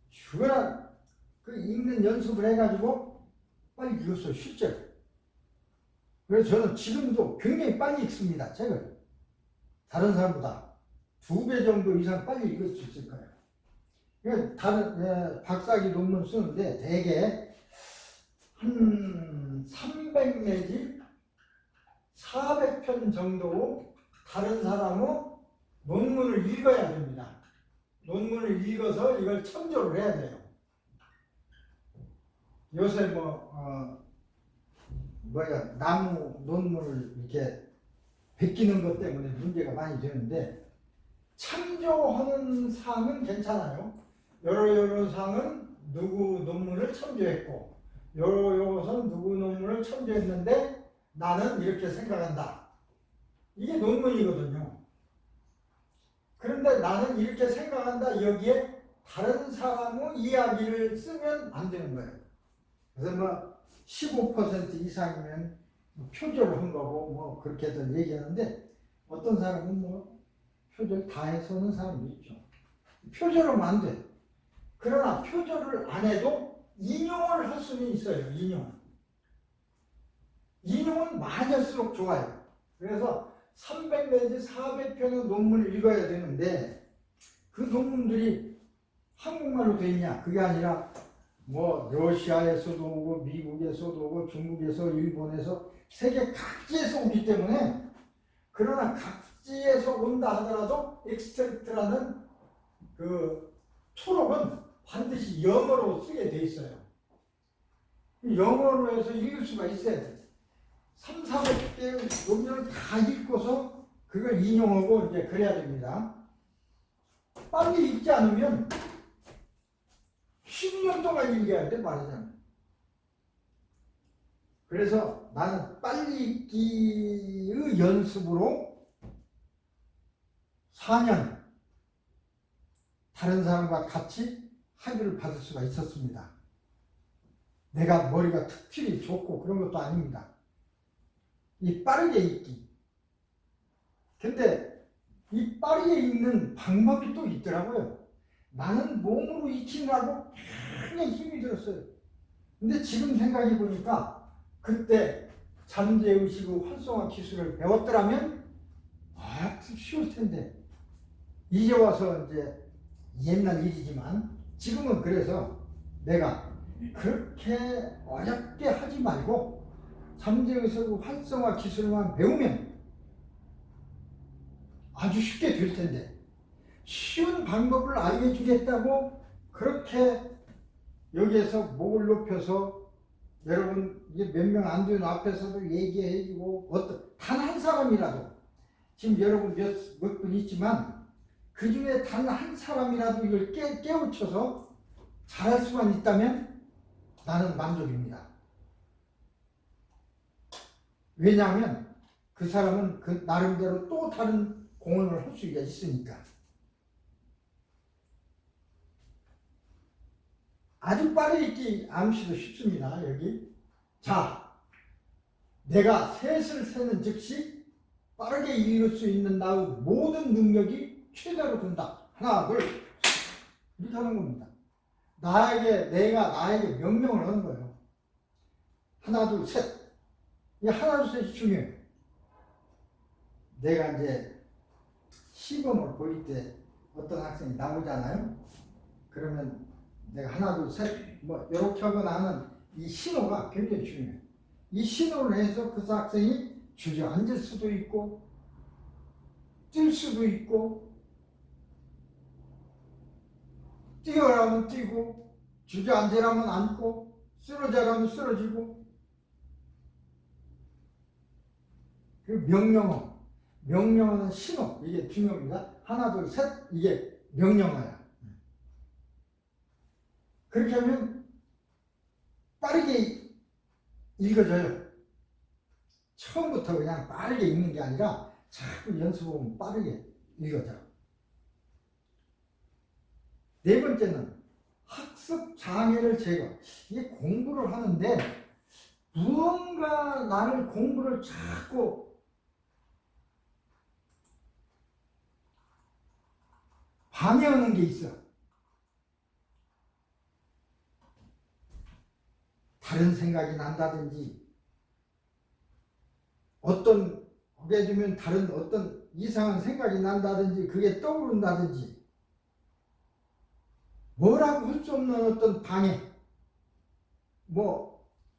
주변에 그 읽는 연습을 해가지고 빨리 읽었어요. 실제로. 그래서 저는 지금도 굉장히 빨리 읽습니다. 책을. 다른 사람보다 2배 정도 이상 빨리 읽을 수 있을 거예요. 다른 박사학위 논문 쓰는데 대개 한 300 내지 400편 정도 다른 사람의 논문을 읽어야 됩니다. 논문을 읽어서 이걸 참조를 해야 돼요. 요새 나무 논문을 이렇게 베끼는 것 때문에 문제가 많이 되는데 참조하는 사항은 괜찮아요. 여러 사항은 누구 논문을 참조했고 여러선 누구 논문을 참조했는데 나는 이렇게 생각한다. 이게 논문이거든요. 그런데 나는 이렇게 생각한다. 여기에 다른 사람의 이야기를 쓰면 안 되는 거예요. 그래서 15% 이상이면 표절을 한 거고 그렇게들 얘기하는데 어떤 사람은 표절 다 해서는 사람이 있죠. 표절하면 안 돼. 그러나 표절을 안 해도 인용을 할 수는 있어요. 인용은 많이 할수록 좋아요. 그래서 300 내지 400편의 논문을 읽어야 되는데 그 논문들이 한국말로 되어 있냐? 그게 아니라 러시아에서도 오고 미국에서도 오고 중국에서 일본에서 세계 각지에서 오기 때문에 그러나 각지에서 온다 하더라도 엑스트랙트라는 그 초록은 반드시 영어로 쓰게 돼 있어요. 영어로 해서 읽을 수가 있어야 돼. 300~400개의 논문을 다 읽고서 그걸 인용하고 이제 그래야 됩니다. 빨리 읽지 않으면 10년 동안 읽어야 돼, 말하자면. 그래서 나는 빨리 읽기의 연습으로 4년 다른 사람과 같이 학위를 받을 수가 있었습니다. 내가 머리가 특별히 좋고 그런 것도 아닙니다. 이 빠르게 읽기. 근데 이 빠르게 읽는 방법이 또 있더라고요. 나는 몸으로 익히느라고 굉장히 힘이 들었어요. 근데 지금 생각해 보니까 그때 잠재의식의 활성화 기술을 배웠더라면 쉬울 텐데 이제 와서 이제 옛날 일이지만 지금은 그래서 내가 그렇게 어렵게 하지 말고 잠재의식 활성화 기술만 배우면 아주 쉽게 될 텐데, 쉬운 방법을 알려주겠다고 그렇게 여기에서 목을 높여서 여러분 이게 몇 명 안 되는 앞에서도 얘기해주고 단 한 사람이라도 지금 여러분 몇 분 있지만 그 중에 단 한 사람이라도 이걸 깨우쳐서 잘할 수만 있다면 나는 만족입니다. 왜냐하면 그 사람은 그 나름대로 또 다른 공헌을 할 수가 있으니까. 아주 빠르게 읽기 암시도 쉽습니다. 여기 자, 내가 셋을 세는 즉시 빠르게 읽을 수 있는 나의 모든 능력이 최대로 든다. 하나, 둘, 이렇게 하는 겁니다. 내가 나에게 명령을 하는 거예요. 하나, 둘, 셋. 이 하나, 둘, 셋이 중요해요. 내가 이제 시범을 보일 때 어떤 학생이 나오잖아요. 그러면 내가 하나, 둘, 셋, 이렇게 하거나 하는 이 신호가 굉장히 중요해요. 이 신호를 해서 그 학생이 주저앉을 수도 있고, 뛸 수도 있고, 뛰어라면 뛰고, 주저앉으라면 앉고, 쓰러져라면 쓰러지고, 그 명령어는 신호, 이게 중요합니다. 하나, 둘, 셋, 이게 명령어야. 그렇게 하면 빠르게 읽어져요. 처음부터 그냥 빠르게 읽는 게 아니라 자꾸 연습하면 빠르게 읽어져. 네 번째는 학습 장애를 제거. 이게 공부를 하는데 무언가 나를 공부를 자꾸 방해하는 게 있어. 다른 생각이 난다든지, 하게 되면 다른 어떤 이상한 생각이 난다든지, 그게 떠오른다든지, 뭐라고 할 수 없는 어떤 방해,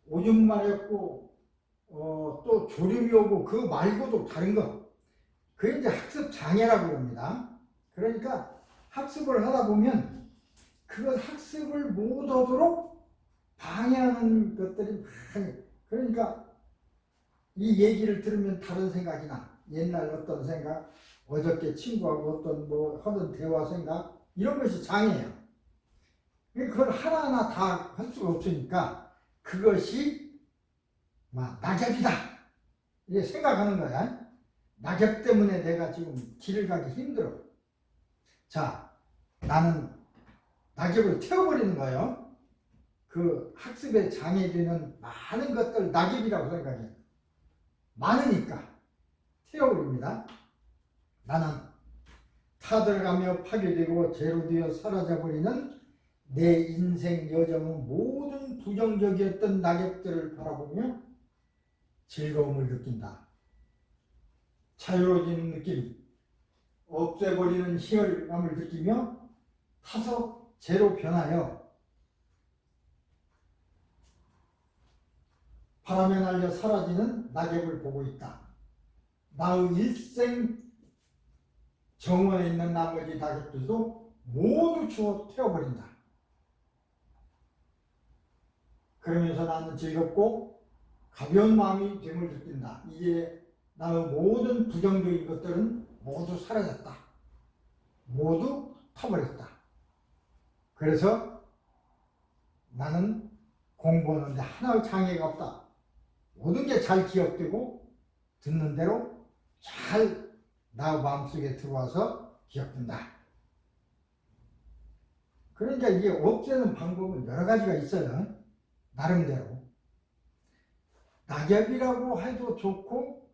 오줌 마렵고, 또 졸음이 오고, 그거 말고도 다른 거, 그게 이제 학습 장애라고 합니다. 그러니까 학습을 하다 보면 그것 학습을 못하도록 방해하는 것들이 많이. 그러니까 이 얘기를 들으면 다른 생각이 나. 옛날 어떤 생각, 어저께 친구하고 어떤 하던 대화 생각, 이런 것이 장애예요. 그걸 하나하나 다 할 수가 없으니까 그것이 낙엽이다, 이렇게 생각하는 거야. 낙엽 때문에 내가 지금 길을 가기 힘들어. 자, 나는 낙엽을 태워버리는 거예요. 그 학습에 장애되는 많은 것들 낙엽이라고 생각해요. 많으니까 태워버립니다. 나는 타들어가며 파괴되고 죄로 되어 사라져버리는 내 인생 여정의 모든 부정적이었던 낙엽들을 바라보며 즐거움을 느낀다. 자유로워지는 느낌, 없애버리는 희열감을 느끼며 타서 죄로 변하여 바람에 날려 사라지는 낙엽을 보고 있다. 나의 일생 정원에 있는 나머지 낙엽들도 모두 주워 태워버린다. 그러면서 나는 즐겁고 가벼운 마음이 됨을 느낀다. 이제 나의 모든 부정적인 것들은 모두 사라졌다. 모두 타버렸다. 그래서 나는 공부하는데 하나의 장애가 없다. 모든 게 잘 기억되고 듣는 대로 잘 나 마음속에 들어와서 기억된다. 그러니까 이게 없애는 방법은 여러 가지가 있어요. 나름대로. 낙엽이라고 해도 좋고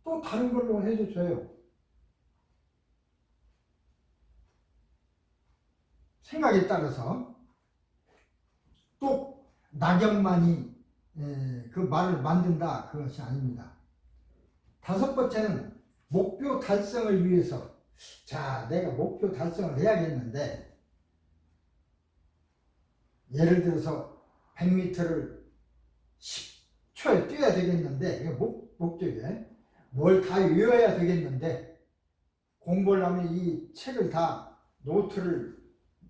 또 다른 걸로 해도 줘요. 생각에 따라서. 또 낙엽만이 그 말을 만든다, 그것이 아닙니다. 다섯 번째는 목표 달성을 위해서. 자, 내가 목표 달성을 해야겠는데, 예를 들어서 100m를 10초에 뛰어야 되겠는데, 이게 목적에 뭘 다 외워야 되겠는데, 공부를 하면 이 책을 다, 노트를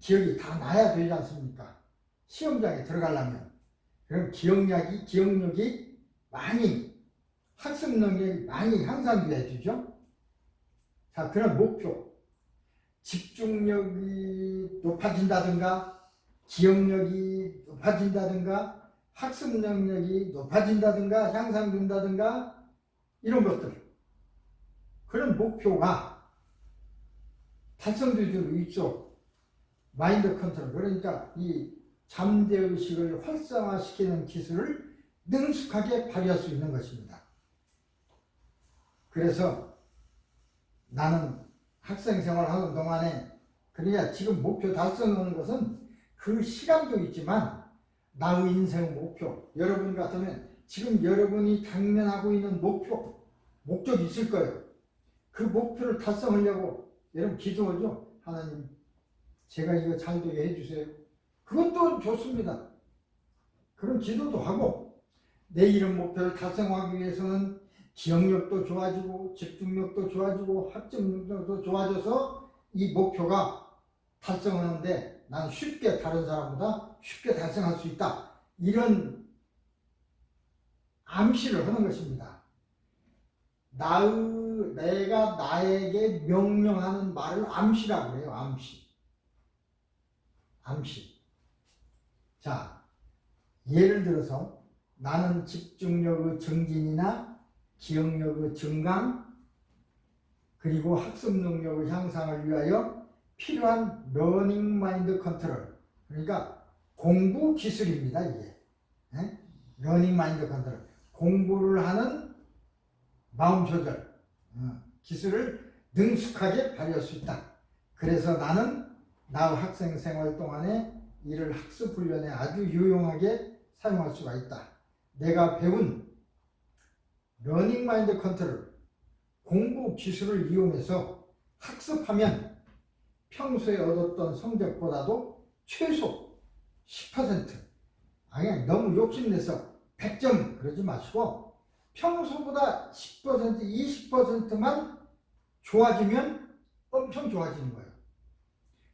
기억이 다 나야 되지 않습니까? 시험장에 들어가려면. 그럼 기억력이 많이, 학습 능력이 많이 향상돼야 되죠? 자, 그런 목표. 집중력이 높아진다든가, 기억력이 높아진다든가, 학습 능력이 높아진다든가, 향상된다든가, 이런 것들. 그런 목표가 달성될 수 있죠. 마인드 컨트롤. 그러니까 이 잠재의식을 활성화시키는 기술을 능숙하게 발휘할 수 있는 것입니다. 그래서 나는 학생 생활하는 동안에, 그러니까 지금 목표 달성하는 것은 그 시간도 있지만 나의 인생 목표, 여러분 같으면 지금 여러분이 당면하고 있는 목적이 있을 거예요. 그 목표를 달성하려고 여러분 기도하죠. 하나님, 제가 이거 잘 되게 해주세요. 그것도 좋습니다. 그런 기도도 하고, 내 이런 목표를 달성하기 위해서는 기억력도 좋아지고 집중력도 좋아지고 학습력도 좋아져서 이 목표가 달성하는데 나는 쉽게 다른 사람보다 쉽게 달성할 수 있다. 이런 암시를 하는 것입니다. 내가 나에게 명령하는 말을 암시라고 해요. 암시. 자, 예를 들어서 나는 집중력의 증진이나 기억력의 증강, 그리고 학습 능력의 향상을 위하여 필요한 러닝 마인드 컨트롤, 그러니까 공부 기술입니다. 이게 러닝 마인드 컨트롤, 공부를 하는 마음 조절 기술을 능숙하게 발휘할 수 있다. 그래서 나는 나의 학생 생활 동안에 이를 학습 훈련에 아주 유용하게 사용할 수가 있다. 내가 배운 러닝 마인드 컨트롤, 공부 기술을 이용해서 학습하면 평소에 얻었던 성적보다도 최소 10%, 아니 너무 욕심내서 100점 그러지 마시고 평소보다 10%, 20%만 좋아지면 엄청 좋아지는 거예요.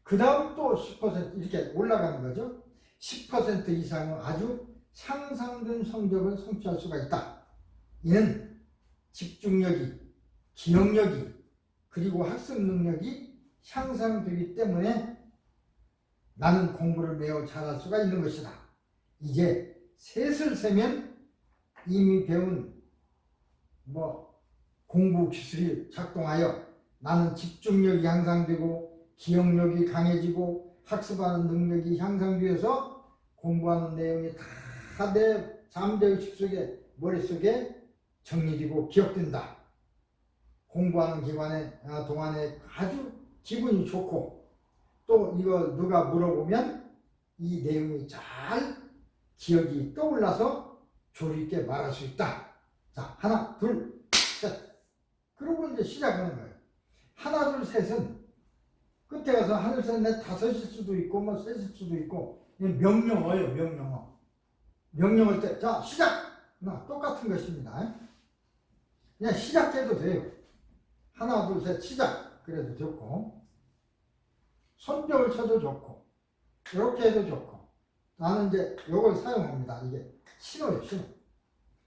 그 다음 또 10% 이렇게 올라가는 거죠. 10% 이상은 아주 향상된 성적을 성취할 수가 있다. 이는 집중력이, 기억력이, 그리고 학습 능력이 향상되기 때문에 나는 공부를 매우 잘할 수가 있는 것이다. 이제 셋을 세면 이미 배운 공부 기술이 작동하여 나는 집중력이 향상되고 기억력이 강해지고 학습하는 능력이 향상되어서 공부하는 내용이 다 내 잠재의식 속에, 머릿속에 정리되고 기억된다. 공부하는 동안에 아주 기분이 좋고, 또 이거 누가 물어보면 이 내용이 잘 기억이 떠올라서 조리 있게 말할 수 있다. 자, 하나, 둘, 셋. 그러고 이제 시작하는 거예요. 하나, 둘, 셋은 끝에 가서 하나, 둘, 셋, 넷, 다섯일 수도 있고, 셋일 수도 있고, 명령어예요, 명령할 때, 자, 시작! 똑같은 것입니다. 그냥 시작해도 돼요. 하나, 둘, 셋, 시작! 그래도 좋고, 손뼉을 쳐도 좋고, 이렇게 해도 좋고, 나는 이제 이걸 사용합니다. 이게 신호예요, 신호.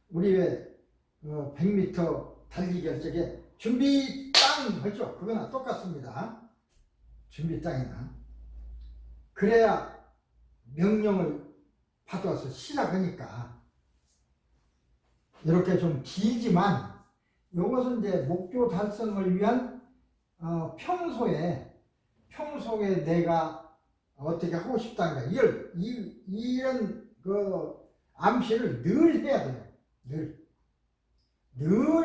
우리 왜 100m 달리기 할 적에 준비 땅 하죠. 그거나 똑같습니다. 준비 땅이나. 그래야 명령을 받아서 시작하니까. 이렇게 좀 길지만 이것은 이제 목표 달성을 위한 평소에 내가 어떻게 하고 싶다는 거야. 이런 암시를 늘 해야 돼요. 늘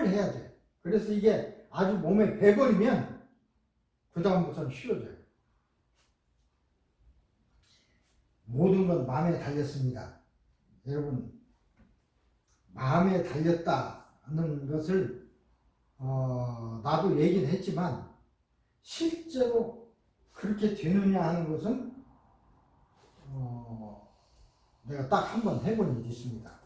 해야 돼요. 그래서 이게 아주 몸에 배버리면 그 다음부터는 쉬워져요. 모든 건 마음에 달렸습니다. 여러분, 마음에 달렸다는 것을 나도 얘기는 했지만 실제로 그렇게 되느냐 하는 것은 내가 딱 한 번 해본 일이 있습니다.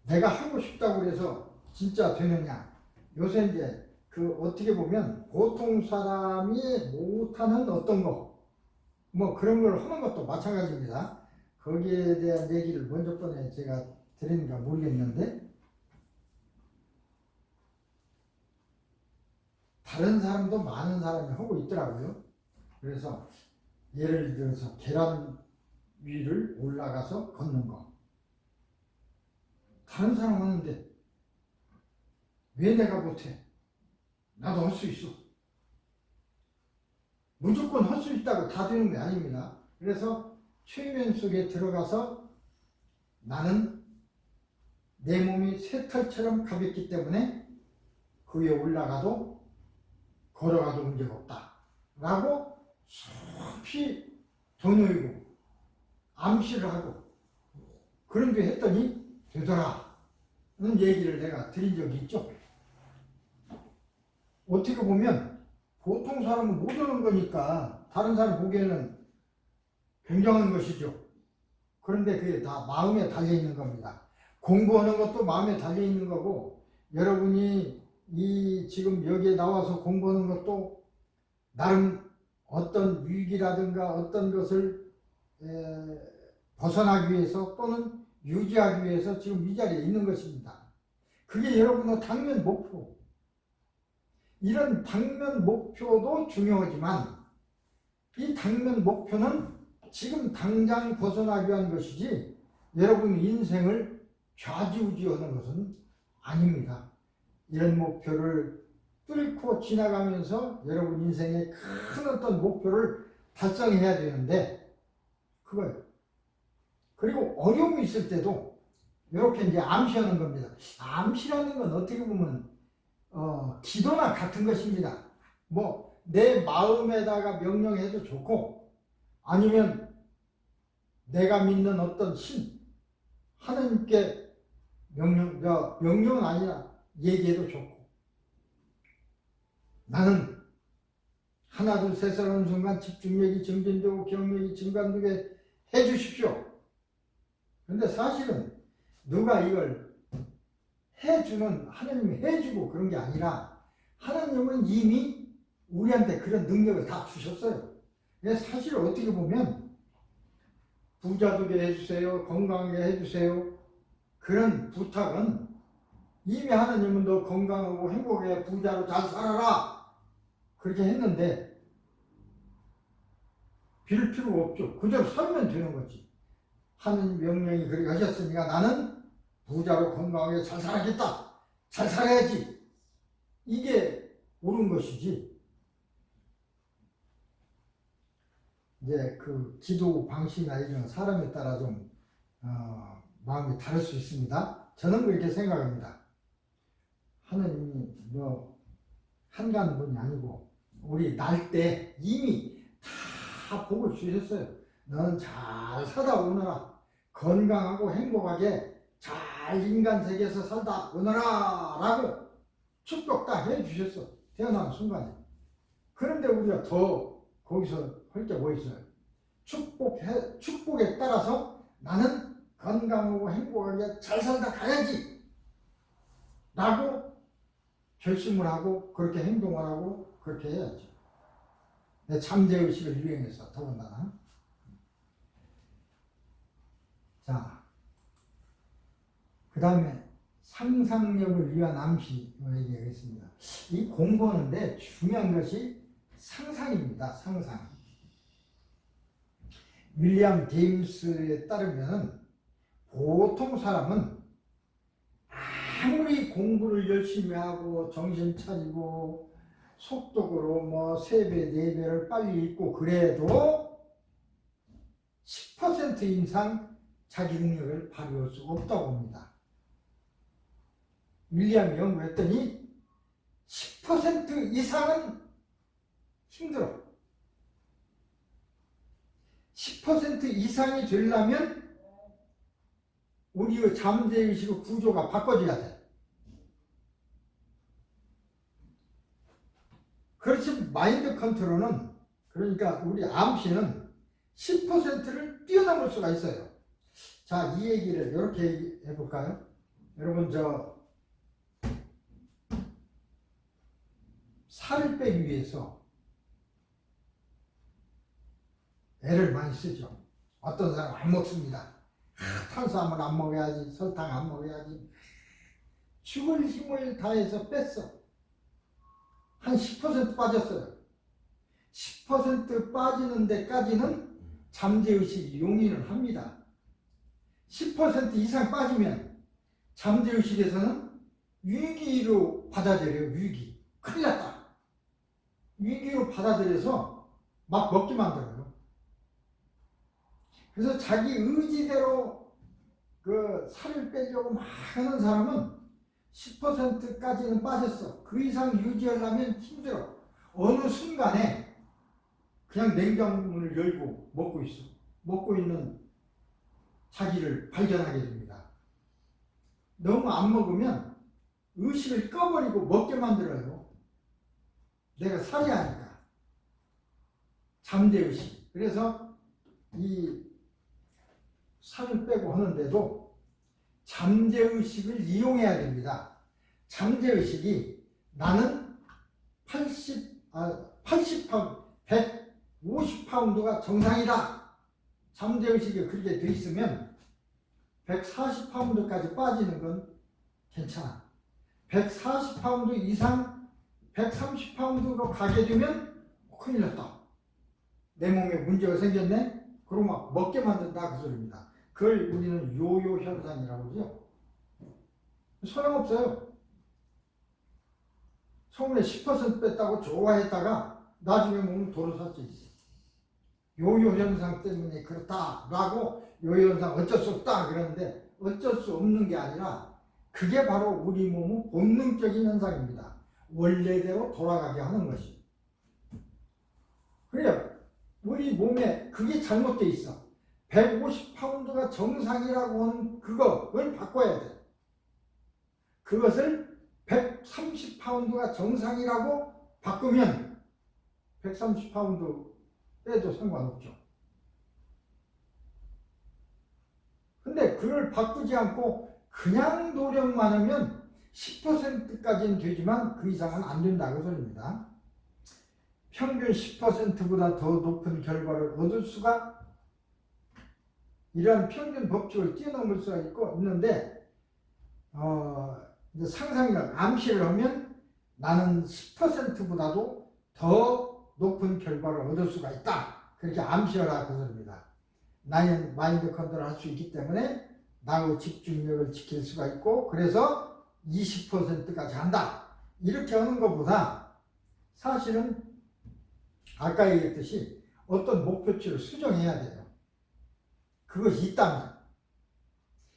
내가 하고 싶다고 그래서 진짜 되느냐? 요새 이제 그 어떻게 보면 보통 사람이 못하는 어떤 거, 뭐 그런 걸 하는 것도 마찬가지입니다. 거기에 대한 얘기를 먼저 번에 제가 드리는가 모르겠는데, 다른 사람도 많은 사람이 하고 있더라고요. 그래서 예를 들어서 계란 위를 올라가서 걷는 거. 다른 사람 하는데 왜 내가 못해? 나도 할 수 있어. 무조건 할 수 있다고 다 되는 게 아닙니다. 그래서 최면 속에 들어가서 나는 내 몸이 새털처럼 가볍기 때문에 그 위에 올라가도 걸어가도 문제가 없다 라고 깊이 도놓이고 암시를 하고 그런 게 했더니 되더라 는 얘기를 내가 드린 적이 있죠. 어떻게 보면 보통 사람은 못 오는 거니까 다른 사람 보기에는 굉장한 것이죠. 그런데 그게 다 마음에 달려있는 겁니다. 공부하는 것도 마음에 달려있는 거고, 여러분이 이 지금 여기에 나와서 공부하는 것도 나름 어떤 위기라든가 어떤 것을 벗어나기 위해서 또는 유지하기 위해서 지금 이 자리에 있는 것입니다. 그게 여러분의 당면 목표. 이런 당면 목표도 중요하지만 이 당면 목표는 지금 당장 벗어나기 위한 것이지 여러분 인생을 좌지우지하는 것은 아닙니다. 이런 목표를 뚫고 지나가면서 여러분 인생의 큰 어떤 목표를 달성해야 되는데 그거예요. 그리고 어려움이 있을 때도 이렇게 이제 암시하는 겁니다. 암시라는 건 어떻게 보면 기도나 같은 것입니다. 뭐 내 마음에다가 명령해도 좋고 아니면 내가 믿는 어떤 신 하나님께 명령은 아니라 얘기해도 좋고 나는 하나 둘 셋을 하는 순간 집중력이 증진되고 기억력이 증가되게 해주십시오. 그런데 사실은 누가 이걸 해주는 하나님이 해주고 그런 게 아니라 하나님은 이미 우리한테 그런 능력을 다 주셨어요. 사실 어떻게 보면 부자 되게 해주세요, 건강하게 해주세요 그런 부탁은 이미 하나님은 너 건강하고 행복하게 부자로 잘 살아라 그렇게 했는데 빌 필요가 없죠. 그대로 살면 되는 거지. 하나님 명령이 그렇게 하셨으니까 나는 부자로 건강하게 잘 살아야겠다. 잘 살아야지. 이게 옳은 것이지. 이제 그 기도 방식이나 이런 사람에 따라 좀 마음이 다를 수 있습니다. 저는 그렇게 생각합니다. 하나님이 뭐 한가한 분이 아니고 우리 날 때 이미 다 복을 주셨어요. 너는 잘 살다 오너라. 건강하고 행복하게 잘 인간 세계에서 살다 오너라 라고 축복 다 해주셨어. 태어나는 순간에. 그런데 우리가 더 거기서 할 게 뭐 있어요? 축복에 따라서 나는 건강하고 행복하게 잘 살다 가야지 라고 결심을 하고 그렇게 행동을 하고 그렇게 해야지. 잠재의식을 유행해서 더군다나. 자, 그 다음에 상상력을 위한 암시 얘기하겠습니다. 이 공부하는데 중요한 것이 상상입니다. 상상. 윌리엄 제임스에 따르면 보통 사람은 아무리 공부를 열심히 하고 정신 차리고 속독으로 뭐 3배, 4배를 빨리 읽고 그래도 10% 이상 자기 능력을 발휘할 수 없다고 봅니다. 윌리엄이 연구했더니 10% 이상은 힘들어. 10% 이상이 되려면 우리의 잠재의식의 구조가 바꿔져야 돼. 그렇지 마인드 컨트롤은 그러니까 우리 암시는 10%를 뛰어넘을 수가 있어요. 자, 이 얘기를 이렇게 해볼까요? 여러분, 살을 빼기 위해서 애를 많이 쓰죠. 어떤 사람은 안 먹습니다. 탄수화물 안 먹어야지, 설탕 안 먹어야지. 죽을 힘을 다해서 뺐어. 한 10% 빠졌어요. 10% 빠지는 데까지는 잠재의식이 용인을 합니다. 10% 이상 빠지면 잠재의식에서는 위기로 받아들여요. 위기. 큰일 났다. 위기로 받아들여서 막 먹게 만들어요. 그래서 자기 의지대로 그 살을 빼려고 막 하는 사람은 10%까지는 빠졌어. 그 이상 유지하려면 힘들어. 어느 순간에 그냥 냉장고를 열고 먹고 있어. 먹고 있는 자기를 발견하게 됩니다. 너무 안 먹으면 의식을 꺼버리고 먹게 만들어요. 내가 살이 하니까. 잠재의식. 그래서 이 살을 빼고 하는데도 잠재의식을 이용해야 됩니다. 잠재의식이 나는 150파운드가 정상이다. 잠재의식이 그렇게 돼 있으면 140파운드까지 빠지는 건 괜찮아. 140파운드 이상 130파운드로 가게 되면 큰일 났다. 내 몸에 문제가 생겼네? 그럼 막 먹게 만든다 그 소리입니다. 그걸 우리는 요요 현상이라고 그러죠. 소용없어요. 처음에 10% 뺐다고 좋아했다가 나중에 몸은 도로살찌 있어. 요요 현상 때문에 그렇다라고 요요 현상 어쩔 수 없다 그러는데 어쩔 수 없는 게 아니라 그게 바로 우리 몸의 본능적인 현상입니다. 원래대로 돌아가게 하는 것이. 그래요. 우리 몸에 그게 잘못되어 있어. 150파운드가 정상이라고 하는 그걸 바꿔야 돼. 그것을 130파운드가 정상이라고 바꾸면 130파운드 빼도 상관없죠. 근데 그걸 바꾸지 않고 그냥 노력만 하면 10%까지는 되지만 그 이상은 안 된다고 소리입니다. 평균 10%보다 더 높은 결과를 얻을 수가 이러한 평균 법칙을 뛰어넘을 수가 있는데 이제 상상력, 암시를 하면 나는 10%보다도 더 높은 결과를 얻을 수가 있다. 그렇게 암시하라 그 소리입니다. 나는 마인드 컨트롤 할 수 있기 때문에 나의 집중력을 지킬 수가 있고 그래서 20%까지 한다. 이렇게 하는 것보다 사실은 아까 얘기했듯이 어떤 목표치를 수정해야 돼요. 그것이 있다면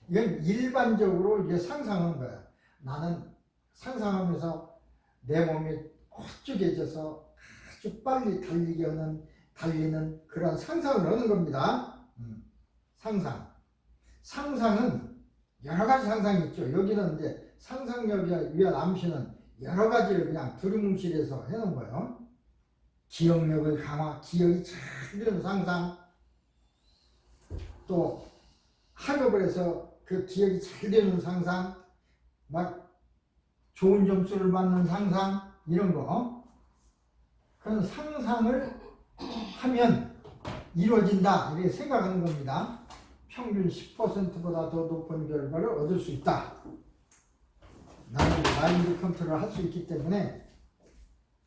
이건 일반적으로 이제 상상하는 거예요. 나는 상상하면서 내 몸이 홀쭉해져서 아주 빨리 달리는 그런 상상을 하는 겁니다. 상상은 여러 가지 상상이 있죠. 여기는 이제 상상력에 위한 암시는 여러 가지를 그냥 두루뭉실해서 해놓은 거예요. 기억력을 강화, 기억이 잘 되는 상상, 또 학업을 해서 그 기억이 잘 되는 상상, 막 좋은 점수를 받는 상상, 이런 거. 그런 상상을 하면 이루어진다, 이렇게 생각하는 겁니다. 평균 10%보다 더 높은 결과를 얻을 수 있다. 나는 마인드 컨트롤을 할 수 있기 때문에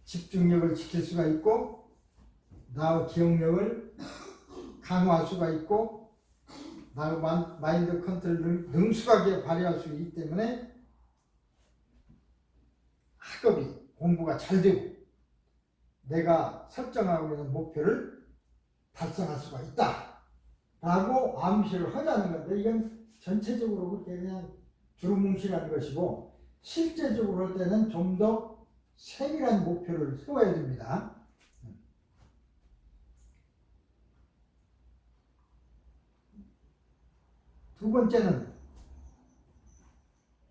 집중력을 지킬 수가 있고 나의 기억력을 강화할 수가 있고 나의 마인드 컨트롤을 능숙하게 발휘할 수 있기 때문에 학업이 공부가 잘 되고 내가 설정하고 있는 목표를 달성할 수가 있다 라고 암시를 하자는 건데 이건 전체적으로 그렇게 그냥 두루뭉실한 것이고 실제적으로 할 때는 좀 더 세밀한 목표를 세워야 됩니다. 두 번째는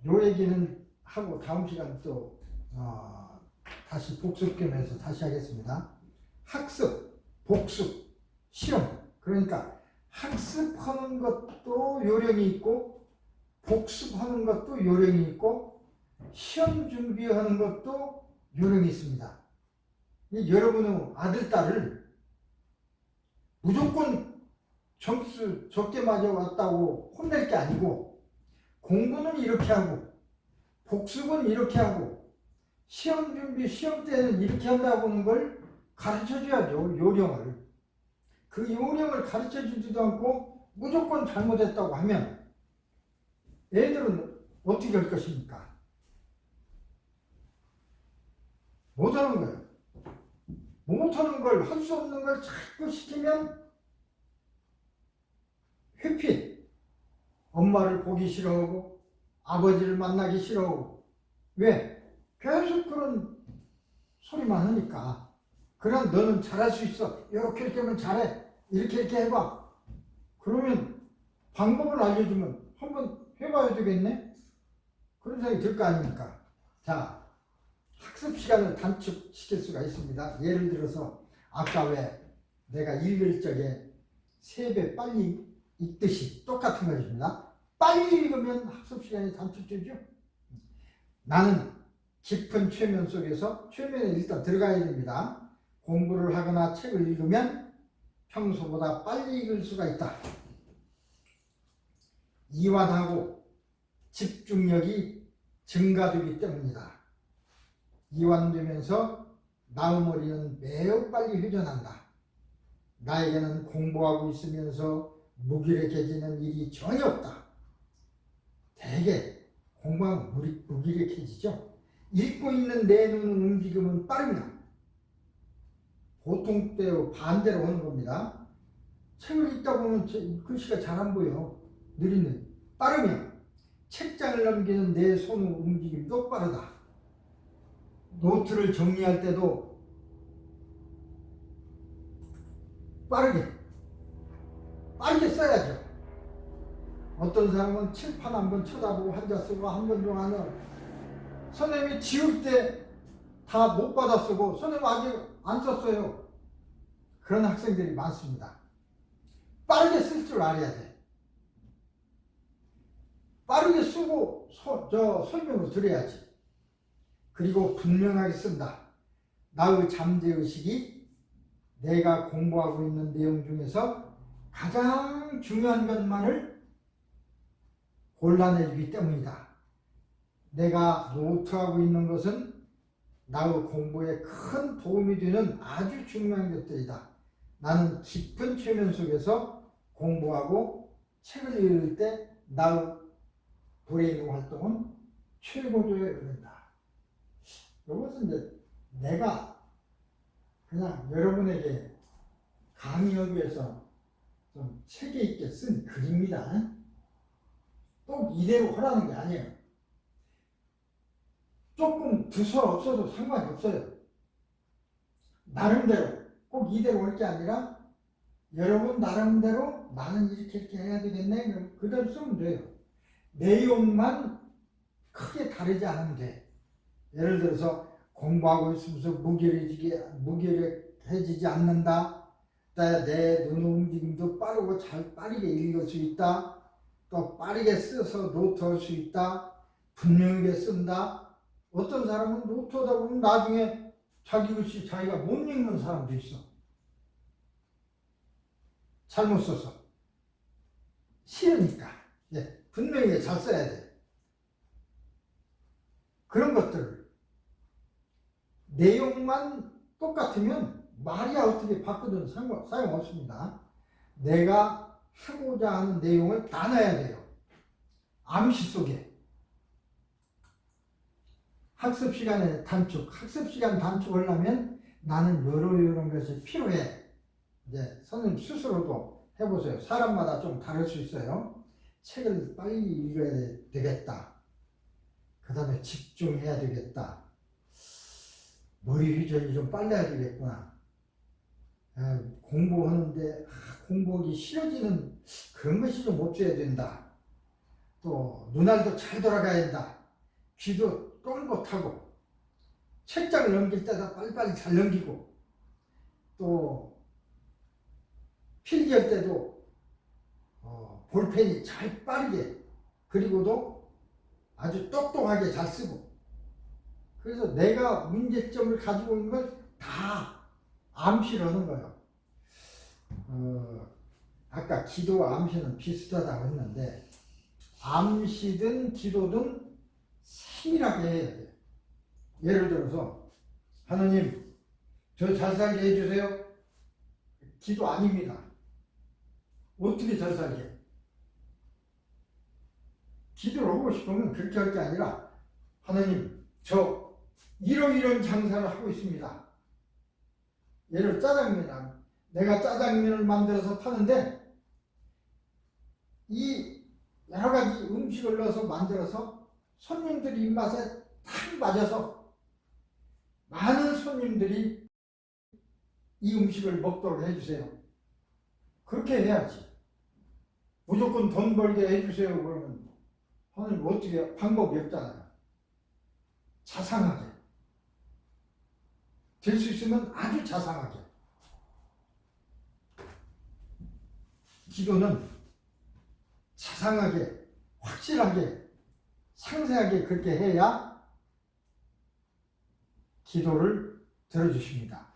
요 얘기는 하고 다음 시간 또 다시 복습 겸해서 다시 하겠습니다. 학습. 복습, 시험. 그러니까 학습하는 것도 요령이 있고 복습하는 것도 요령이 있고 시험 준비하는 것도 요령이 있습니다. 여러분의 아들, 딸을 무조건 점수 적게 맞아왔다고 혼낼 게 아니고 공부는 이렇게 하고 복습은 이렇게 하고 시험 준비, 시험 때는 이렇게 한다고 하는 걸 가르쳐줘야죠. 요령을. 그 요령을 가르쳐주지도 않고 무조건 잘못했다고 하면 애들은 어떻게 할 것입니까? 못하는 거예요. 못하는 걸, 할 수 없는 걸 자꾸 시키면 회피. 엄마를 보기 싫어하고 아버지를 만나기 싫어하고. 왜? 계속 그런 소리만 하니까. 그럼 너는 잘할 수 있어. 이렇게 하면 잘해. 이렇게 해봐. 그러면 방법을 알려주면 한번 해봐야 되겠네? 그런 생각이 들 거 아닙니까? 자, 학습 시간을 단축시킬 수가 있습니다. 예를 들어서 아까 왜 내가 읽을 적에 3배 빨리 읽듯이 똑같은 것입니다. 빨리 읽으면 학습 시간이 단축되죠. 나는 깊은 최면 속에서 최면에 일단 들어가야 됩니다. 공부를 하거나 책을 읽으면 평소보다 빨리 읽을 수가 있다. 이완하고 집중력이 증가되기 때문이다. 이완되면서 마음머리는 매우 빨리 회전한다. 나에게는 공부하고 있으면서 무기력해지는 일이 전혀 없다. 대개 공부하면 무기력해지죠. 읽고 있는 내 눈의 움직임은 빠르며 보통 때와 반대로 하는 겁니다. 책을 읽다 보면 글씨가 잘 안 보여. 느리네. 빠르며 책장을 넘기는 내 손의 움직임도 빠르다. 노트를 정리할 때도 빠르게 써야죠. 어떤 사람은 칠판 한번 쳐다보고 앉아 쓰고 한 번 동안은 선생님이 지울 때 다 못 받아 쓰고 선생님 아직 안 썼어요. 그런 학생들이 많습니다. 빠르게 쓸 줄 알아야 돼. 빠르게 쓰고 설명을 드려야지. 그리고 분명하게 쓴다. 나의 잠재의식이 내가 공부하고 있는 내용 중에서 가장 중요한 것만을 골라내주기 때문이다. 내가 노트하고 있는 것은 나의 공부에 큰 도움이 되는 아주 중요한 것들이다. 나는 깊은 최면 속에서 공부하고 책을 읽을 때 나의 브레인 활동은 최고조에 이른다. 이것은 이제 내가 그냥 여러분에게 강의하기 위해서 좀 체계 있게 쓴 글입니다. 꼭 이대로 하라는 게 아니에요. 조금 두서 없어도 상관이 없어요. 나름대로 꼭 이대로 할 게 아니라 여러분 나름대로 나는 이렇게 해야 되겠네. 그럼 그대로 쓰면 돼요. 내용만 크게 다르지 않으면 돼. 예를 들어서 공부하고 있으면서 무기력해지지 않는다. 내 눈의 움직임도 빠르고 빠르게 읽을 수 있다. 또 빠르게 써서 노트할 수 있다. 분명하게 쓴다. 어떤 사람은 노트하다 보면 나중에 자기 글씨 자기가 못 읽는 사람도 있어. 잘못 써서. 싫으니까. 분명히 잘 써야 돼. 그런 것들을 내용만 똑같으면 말이야 어떻게 바꾸든 소용없습니다. 내가 하고자 하는 내용을 다 넣어야 돼요. 암시 속에. 학습 시간 단축을 하려면 나는 이런 것이 필요해. 이제 선생님 스스로도 해보세요. 사람마다 좀 다를 수 있어요. 책을 빨리 읽어야 되겠다. 그 다음에 집중해야 되겠다. 머리 회전이 좀 빨라야 되겠구나. 공부하는데 공부하기 싫어지는 그런 것이 좀 없어야 된다. 또 눈알도 잘 돌아가야 된다. 귀도 똘못하고 책장을 넘길 때도 빨리빨리 잘 넘기고 또 필기할 때도 볼펜이 잘 빠르게, 그리고도 아주 똑똑하게 잘 쓰고, 그래서 내가 문제점을 가지고 있는 걸 다 암시하는 거예요. 아까 기도와 암시는 비슷하다고 했는데, 암시든 기도든 세밀하게 해야 돼요. 예를 들어서 하나님 저 잘 살게 해주세요. 기도 아닙니다. 어떻게 잘 살게? 기도를 하고 싶으면 그렇게 할 게 아니라 하나님 저 이런 장사를 하고 있습니다. 예를 짜장면, 내가 짜장면을 만들어서 파는데 이 여러 가지 음식을 넣어서 만들어서 손님들 입맛에 딱 맞아서 많은 손님들이 이 음식을 먹도록 해주세요. 그렇게 해야지. 무조건 돈 벌게 해주세요 그러면 하나님 어떻게, 방법이 없잖아요. 자상하게 될 수 있으면 아주 자상하게. 기도는 자상하게, 확실하게, 상세하게 그렇게 해야 기도를 들어주십니다.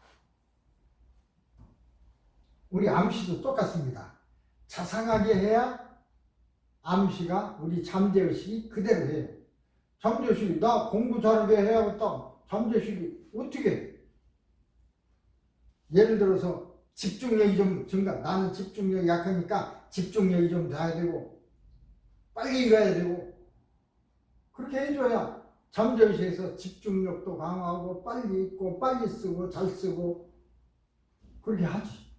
우리 암시도 똑같습니다. 자상하게 해야 암시가, 우리 잠재의식이 그대로 해요. 잠재의식이 나 공부 잘하게 해야겠다. 잠재의식이 어떻게? 예를 들어서 집중력이 좀 증가. 나는 집중력이 약하니까 집중력이 좀 돼야 되고 빨리 읽어야 되고, 그렇게 해줘야 잠재의식에서 집중력도 강화하고 빨리 읽고 빨리 쓰고 잘 쓰고 그렇게 하지.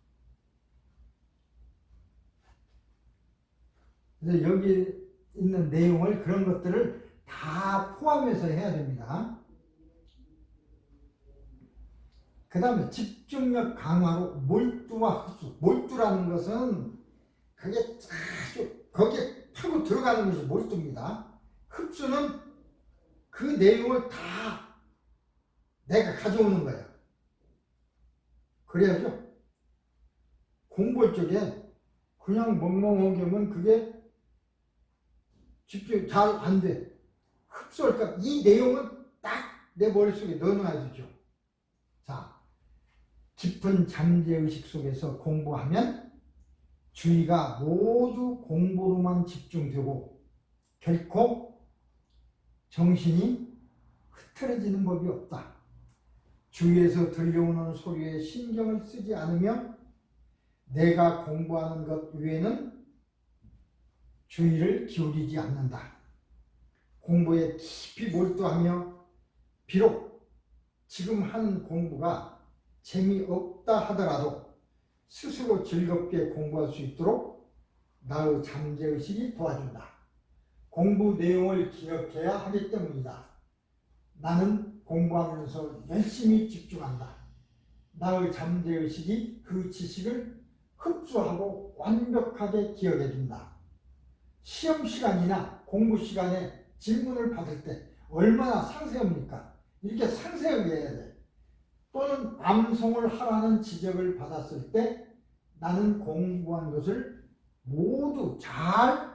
그래서 여기 있는 내용을, 그런 것들을 다 포함해서 해야 됩니다. 그 다음에 집중력 강화로 몰두와 흡수. 몰두라는 것은 그게 아주 거기에 파고 들어가는 것이 몰두입니다. 흡수는 그 내용을 다 내가 가져오는 거야. 그래야죠. 공부할 적에 그냥 멍멍하게 하면 그게 집중 잘 안 돼. 흡수할까? 이 내용은 딱 내 머릿속에 넣어놔야 되죠. 자, 깊은 잠재의식 속에서 공부하면 주의가 모두 공부로만 집중되고 결코 정신이 흐트러지는 법이 없다. 주위에서 들려오는 소리에 신경을 쓰지 않으면 내가 공부하는 것 외에는 주의를 기울이지 않는다. 공부에 깊이 몰두하며 비록 지금 하는 공부가 재미없다 하더라도 스스로 즐겁게 공부할 수 있도록 나의 잠재의식이 도와준다. 공부 내용을 기억해야 하기 때문이다. 나는 공부하면서 열심히 집중한다. 나의 잠재의식이 그 지식을 흡수하고 완벽하게 기억해준다. 시험 시간이나 공부 시간에 질문을 받을 때 얼마나 상세합니까? 이렇게 상세하게 해야 돼. 또는 암송을 하라는 지적을 받았을 때 나는 공부한 것을 모두 잘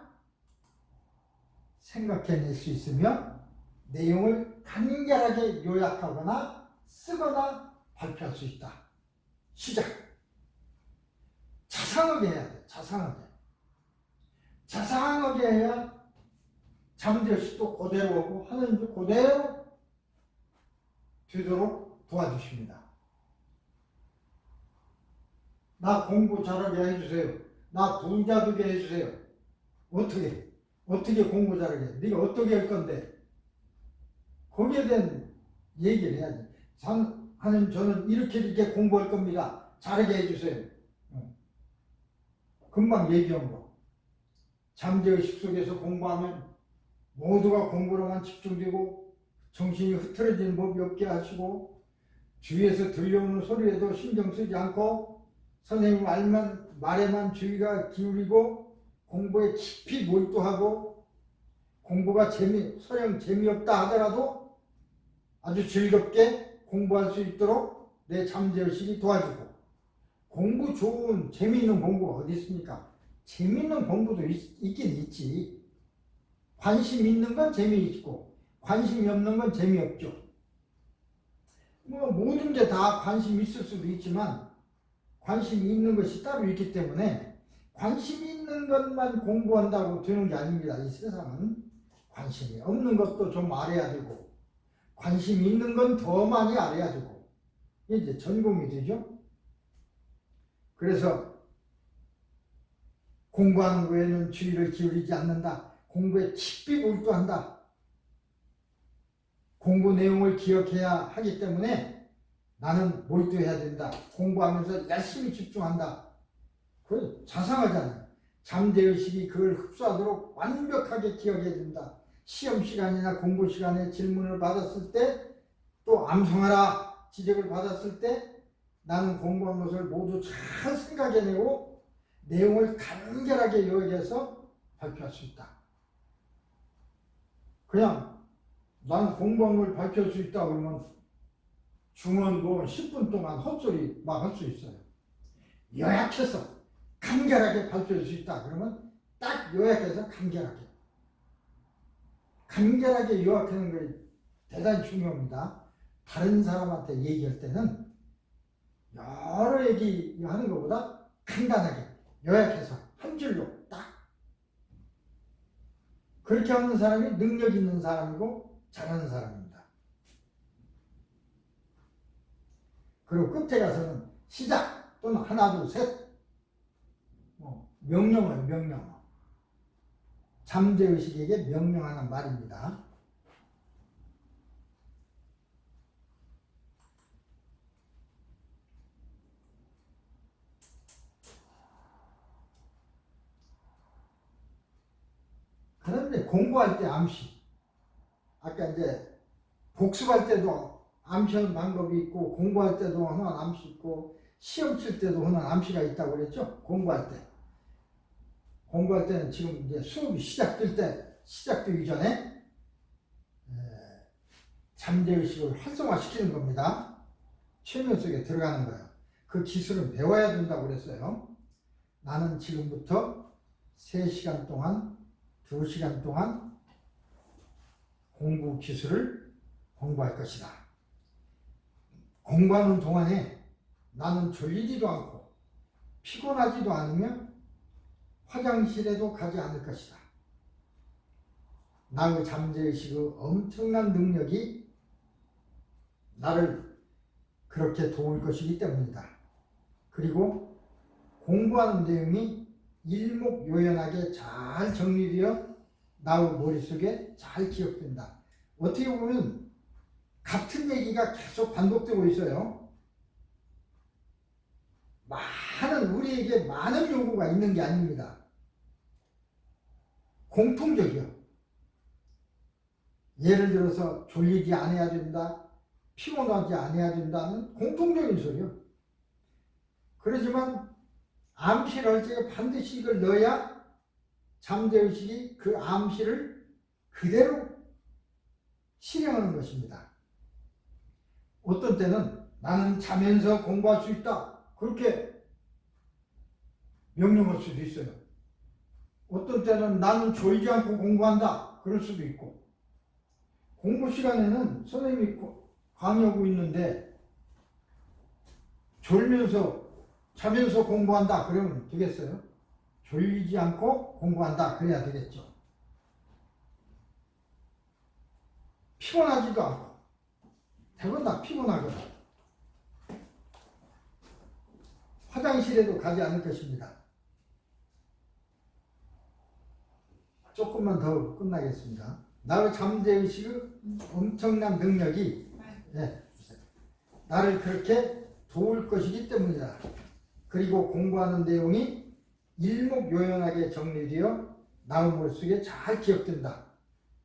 생각해낼 수 있으며 내용을 간결하게 요약하거나 쓰거나 발표할 수 있다. 시작. 자상하게 해야 돼. 자상하게 해야 잠재의식도 그대로 오고 하나님도 그대로 되도록 도와주십니다. 나 공부 잘하게 해주세요. 나 부자 되게 해주세요. 어떻게 공부 잘하게 해? 네가 어떻게 할 건데? 거기에 대한 얘기를 해야지. 하나님 저는 이렇게 공부할 겁니다. 잘하게 해주세요. 금방 얘기한 거. 잠재의식 속에서 공부하면 모두가 공부로만 집중되고 정신이 흐트러지는 법이 없게 하시고 주위에서 들려오는 소리에도 신경 쓰지 않고 선생님 말에만 주의가 기울이고 공부에 깊이 몰두하고 공부가 서령 재미없다 하더라도 아주 즐겁게 공부할 수 있도록 내 잠재의식이 도와주고 공부 좋은 재미있는 공부가 어디 있습니까? 재미있는 공부도 있긴 있지. 관심 있는 건 재미있고 관심이 없는 건 재미없죠. 뭐 모든 게 다 관심 있을 수도 있지만 관심이 있는 것이 따로 있기 때문에 관심이 있는 것만 공부한다고 되는 게 아닙니다. 이 세상은 관심이 없는 것도 좀 알아야 되고 관심이 있는 건 더 많이 알아야 되고 이제 전공이 되죠. 그래서 공부하는 거에는 주의를 기울이지 않는다. 공부에 깊이 몰두한다. 공부 내용을 기억해야 하기 때문에 나는 몰두해야 된다. 공부하면서 열심히 집중한다. 그건 자상하잖아요. 잠재의식이 그걸 흡수하도록 완벽하게 기억해야 된다. 시험 시간이나 공부 시간에 질문을 받았을 때 또 암송하라 지적을 받았을 때 나는 공부한 것을 모두 잘 생각해내고 내용을 간결하게 요약해서 발표할 수 있다. 그냥 난 공부한 걸 발표할 수 있다 그러면 중원고 10분 동안 헛소리 막 할 수 있어요. 요약해서 간결하게 발표할 수 있다 그러면 딱 요약해서 간결하게 요약하는 게 대단히 중요합니다. 다른 사람한테 얘기할 때는 여러 얘기하는 것보다 간단하게 요약해서 한 줄로 딱 그렇게 하는 사람이 능력 있는 사람이고 잘하는 사람입니다. 그리고 끝에 가서는 시작 또는 하나 둘 셋 명령어예요. 명령어. 잠재의식에게 명령하는 말입니다. 그런데 공부할 때 암시 아까 이제 복습할 때도 암시하는 방법이 있고 공부할 때도 하나 암시 있고 시험 칠 때도 하나 암시가 있다고 그랬죠. 공부할 때는 지금 이제 수업이 시작되기 전에 잠재의식을 활성화시키는 겁니다. 최면 속에 들어가는 거예요. 그 기술은 배워야 된다고 그랬어요. 나는 지금부터 3시간 동안 2시간 동안 공부 기술을 공부할 것이다. 공부하는 동안에 나는 졸리지도 않고 피곤하지도 않으며 화장실에도 가지 않을 것이다. 나의 잠재의식의 엄청난 능력이 나를 그렇게 도울 것이기 때문이다. 그리고 공부하는 내용이 일목요연하게 잘 정리되어 나의 머릿속에 잘 기억된다. 어떻게 보면 같은 얘기가 계속 반복되고 있어요. 우리에게 많은 요구가 있는 게 아닙니다. 공통적이요. 예를 들어서 졸리지 않아야 된다, 피곤하지 않아야 된다는 공통적인 소리요. 그렇지만 암시를 할 때 반드시 이걸 넣어야 잠재의식이 그 암시를 그대로 실행하는 것입니다. 어떤 때는 나는 자면서 공부할 수 있다. 그렇게 명령할 수도 있어요. 어떤 때는 나는 졸지 않고 공부한다. 그럴 수도 있고. 공부 시간에는 선생님이 강의하고 있는데 자면서 공부한다. 그러면 되겠어요? 졸리지 않고 공부한다. 그래야 되겠죠. 피곤하지도 않고. 대부분 피곤하거든. 화장실에도 가지 않을 것입니다. 조금만 더 끝나겠습니다. 나의 잠재의식의 엄청난 능력이 나를 그렇게 도울 것이기 때문이다. 그리고 공부하는 내용이 일목요연하게 정리되어 나의 머릿속에 잘 기억된다.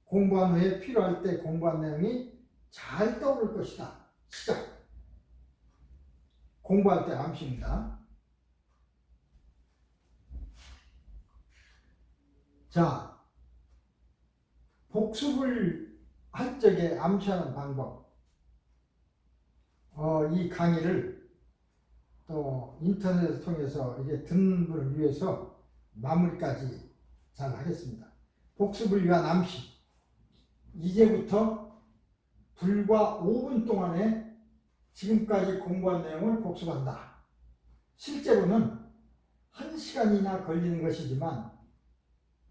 공부한 후에 필요할 때 공부한 내용이 잘 떠오를 것이다. 시작. 공부할 때 암시입니다. 자, 복습을 할 적에 암시하는 방법. 이 강의를 또 인터넷을 통해서 이게 듣는 분을 위해서 마무리까지 잘 하겠습니다. 복습을 위한 암시. 이제부터 불과 5분 동안에 지금까지 공부한 내용을 복습한다. 실제로는 1시간이나 걸리는 것이지만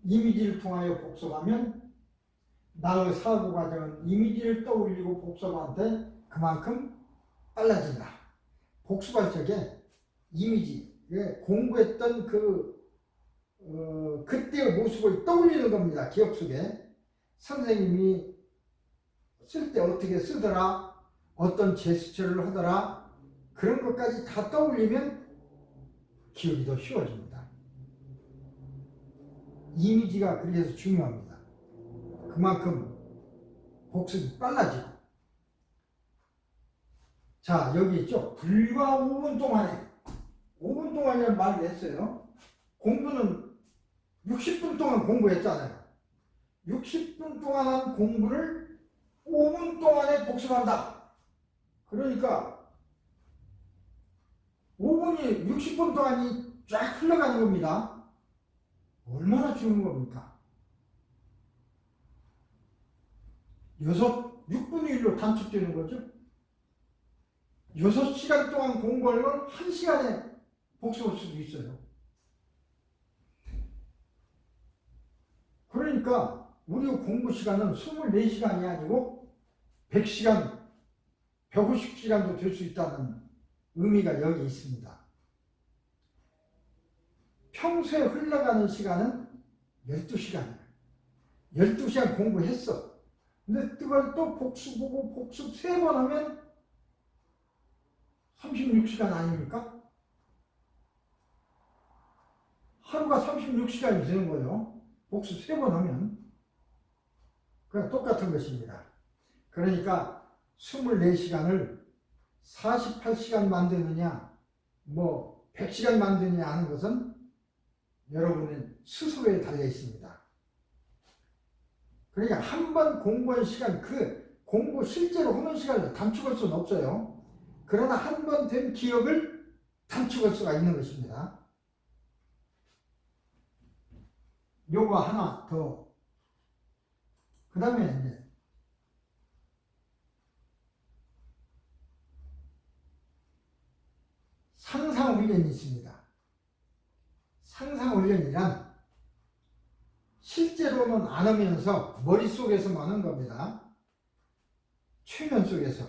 이미지를 통하여 복습하면 나의 사고 과정은 이미지를 떠올리고 복습한테 그만큼 빨라진다. 복습할 적에 이미지, 공부했던 그때의 모습을 떠올리는 겁니다. 기억 속에. 선생님이 쓸 때 어떻게 쓰더라, 어떤 제스처를 하더라, 그런 것까지 다 떠올리면 기억이 더 쉬워집니다. 이미지가 그래서 중요합니다. 그만큼 복습이 빨라지고. 자, 여기 있죠. 불과 5분 동안에, 5분 동안이라는 말을 했어요. 공부는 60분 동안 공부했잖아요. 60분 동안 한 공부를 5분 동안에 복습한다. 그러니까 5분이 60분 동안이 쫙 흘러가는 겁니다. 얼마나 좋은 겁니까? 6분의 1로 단축되는 거죠. 6시간 동안 공부할 걸 1시간에 복습할 수도 있어요. 그러니까 우리 공부 시간은 24시간이 아니고 100시간, 150시간도 될 수 있다는 의미가 여기 있습니다. 평소에 흘러가는 시간은 12시간이에요. 12시간 공부했어. 근데 그걸 또 복습하고 복습 3번 하면 36시간 아닙니까? 하루가 36시간이 되는 거예요. 복습 3번 하면. 그냥 똑같은 것입니다. 그러니까 24시간을 48시간 만드느냐, 100시간 만드느냐 하는 것은 여러분의 스스로에 달려 있습니다. 그러니까 한 번 공부한 시간, 그 공부 실제로 하는 시간을 단축할 수는 없어요. 그러나 한 번 된 기억을 단축할 수가 있는 것입니다. 요거 하나 더. 그 다음에 이제 상상훈련이 있습니다. 상상훈련이란 실제로는 안 하면서 머릿속에서만 하는 겁니다. 최면 속에서.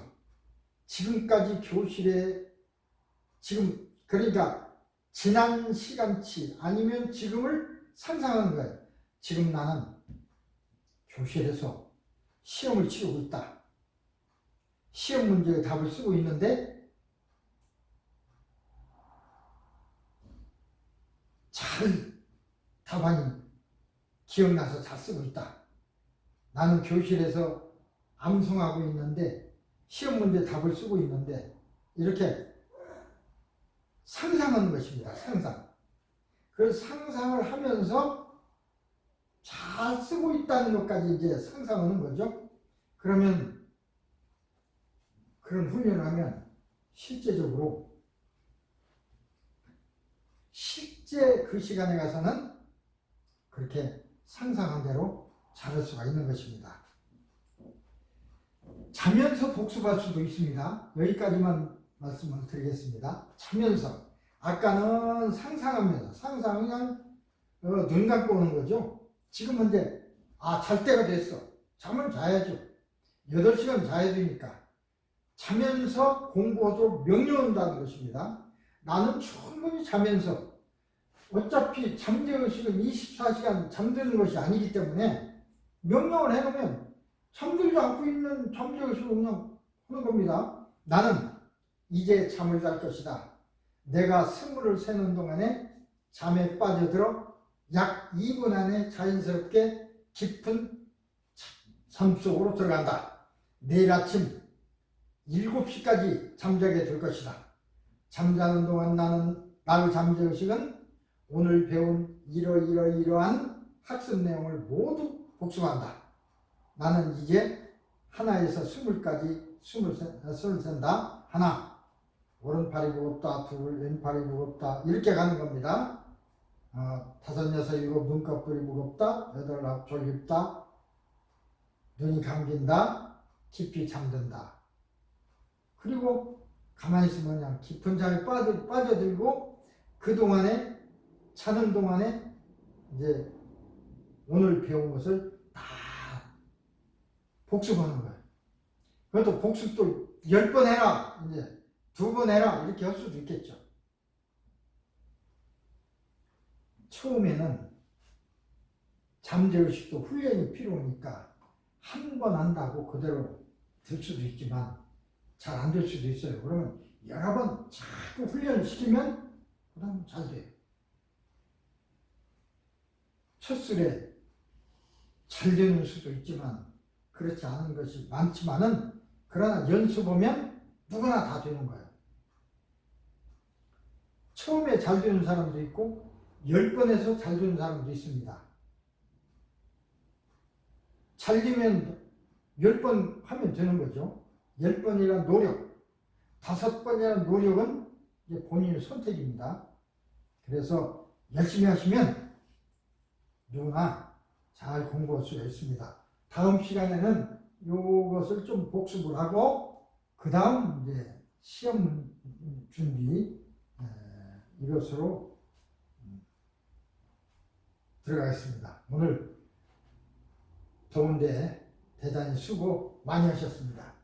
지금까지 교실에 그러니까 지난 시간치 아니면 지금을 상상하는 거예요. 지금 나는 교실에서 시험을 치르고 있다. 시험 문제의 답을 쓰고 있는데 잘 답안이 기억나서 잘 쓰고 있다. 나는 교실에서 암송하고 있는데 시험 문제 답을 쓰고 있는데 이렇게 상상하는 것입니다. 상상. 그 상상을 하면서 잘 쓰고 있다는 것까지 이제 상상하는 거죠. 그러면 그런 훈련을 하면 실제적으로 실제 그 시간에 가서는 그렇게 상상한 대로 잘할 수가 있는 것입니다. 자면서 복습할 수도 있습니다. 여기까지만 말씀을 드리겠습니다. 자면서. 아까는 상상하면서, 그냥 눈 감고 오는 거죠. 지금은 이제 잘 때가 됐어. 잠을 자야죠. 8시간 자야 되니까. 자면서 공부하도록 명령한다는 것입니다. 나는 충분히 자면서, 어차피 잠재의식은 24시간 잠드는 것이 아니기 때문에 명령을 해놓으면 잠들지 않고 있는 잠재의식을 그냥 하는 겁니다. 나는 이제 잠을 잘 것이다. 내가 스물을 세는 동안에 잠에 빠져들어 약 2분 안에 자연스럽게 깊은 잠 속으로 들어간다. 내일 아침 7시까지 잠자게 될 것이다. 잠자는 동안 나의 잠재의식은 오늘 배운 이러한 학습 내용을 모두 복습한다. 나는 이제 하나에서 20까지 20을 센다. 하나, 오른팔이 무겁다, 둘, 왼팔이 무겁다, 이렇게 가는 겁니다. 다섯, 여섯, 일곱, 눈꺼풀이 무겁다, 여덟, 아홉, 졸립다, 눈이 감긴다, 깊이 잠든다. 그리고 가만히 있으면 그냥 깊은 잠에 빠져들고, 그동안에, 자는 동안에 이제 오늘 배운 것을 다 복습하는 거예요. 그것도 복습도 10번 해라, 이제 2번 해라, 이렇게 할 수도 있겠죠. 처음에는 잠재의식도 훈련이 필요하니까 한 번 한다고 그대로 될 수도 있지만 잘 안 될 수도 있어요. 그러면 여러 번 자꾸 훈련을 시키면 그 다음 잘 돼요. 첫술에 잘 되는 수도 있지만 그렇지 않은 것이 많지만은, 그러나 연습하면 누구나 다 되는 거예요. 처음에 잘 되는 사람도 있고 10번에서 잘 되는 사람도 있습니다. 잘 되면 10번 하면 되는 거죠. 10번이라는 노력, 5번이라는 노력은 이제 본인의 선택입니다. 그래서 열심히 하시면 누구나 잘 공부할 수가 있습니다. 다음 시간에는 이것을 좀 복습을 하고 그 다음 이제 시험 준비 이것으로 들어가겠습니다. 오늘 더운데 대단히 수고 많이 하셨습니다.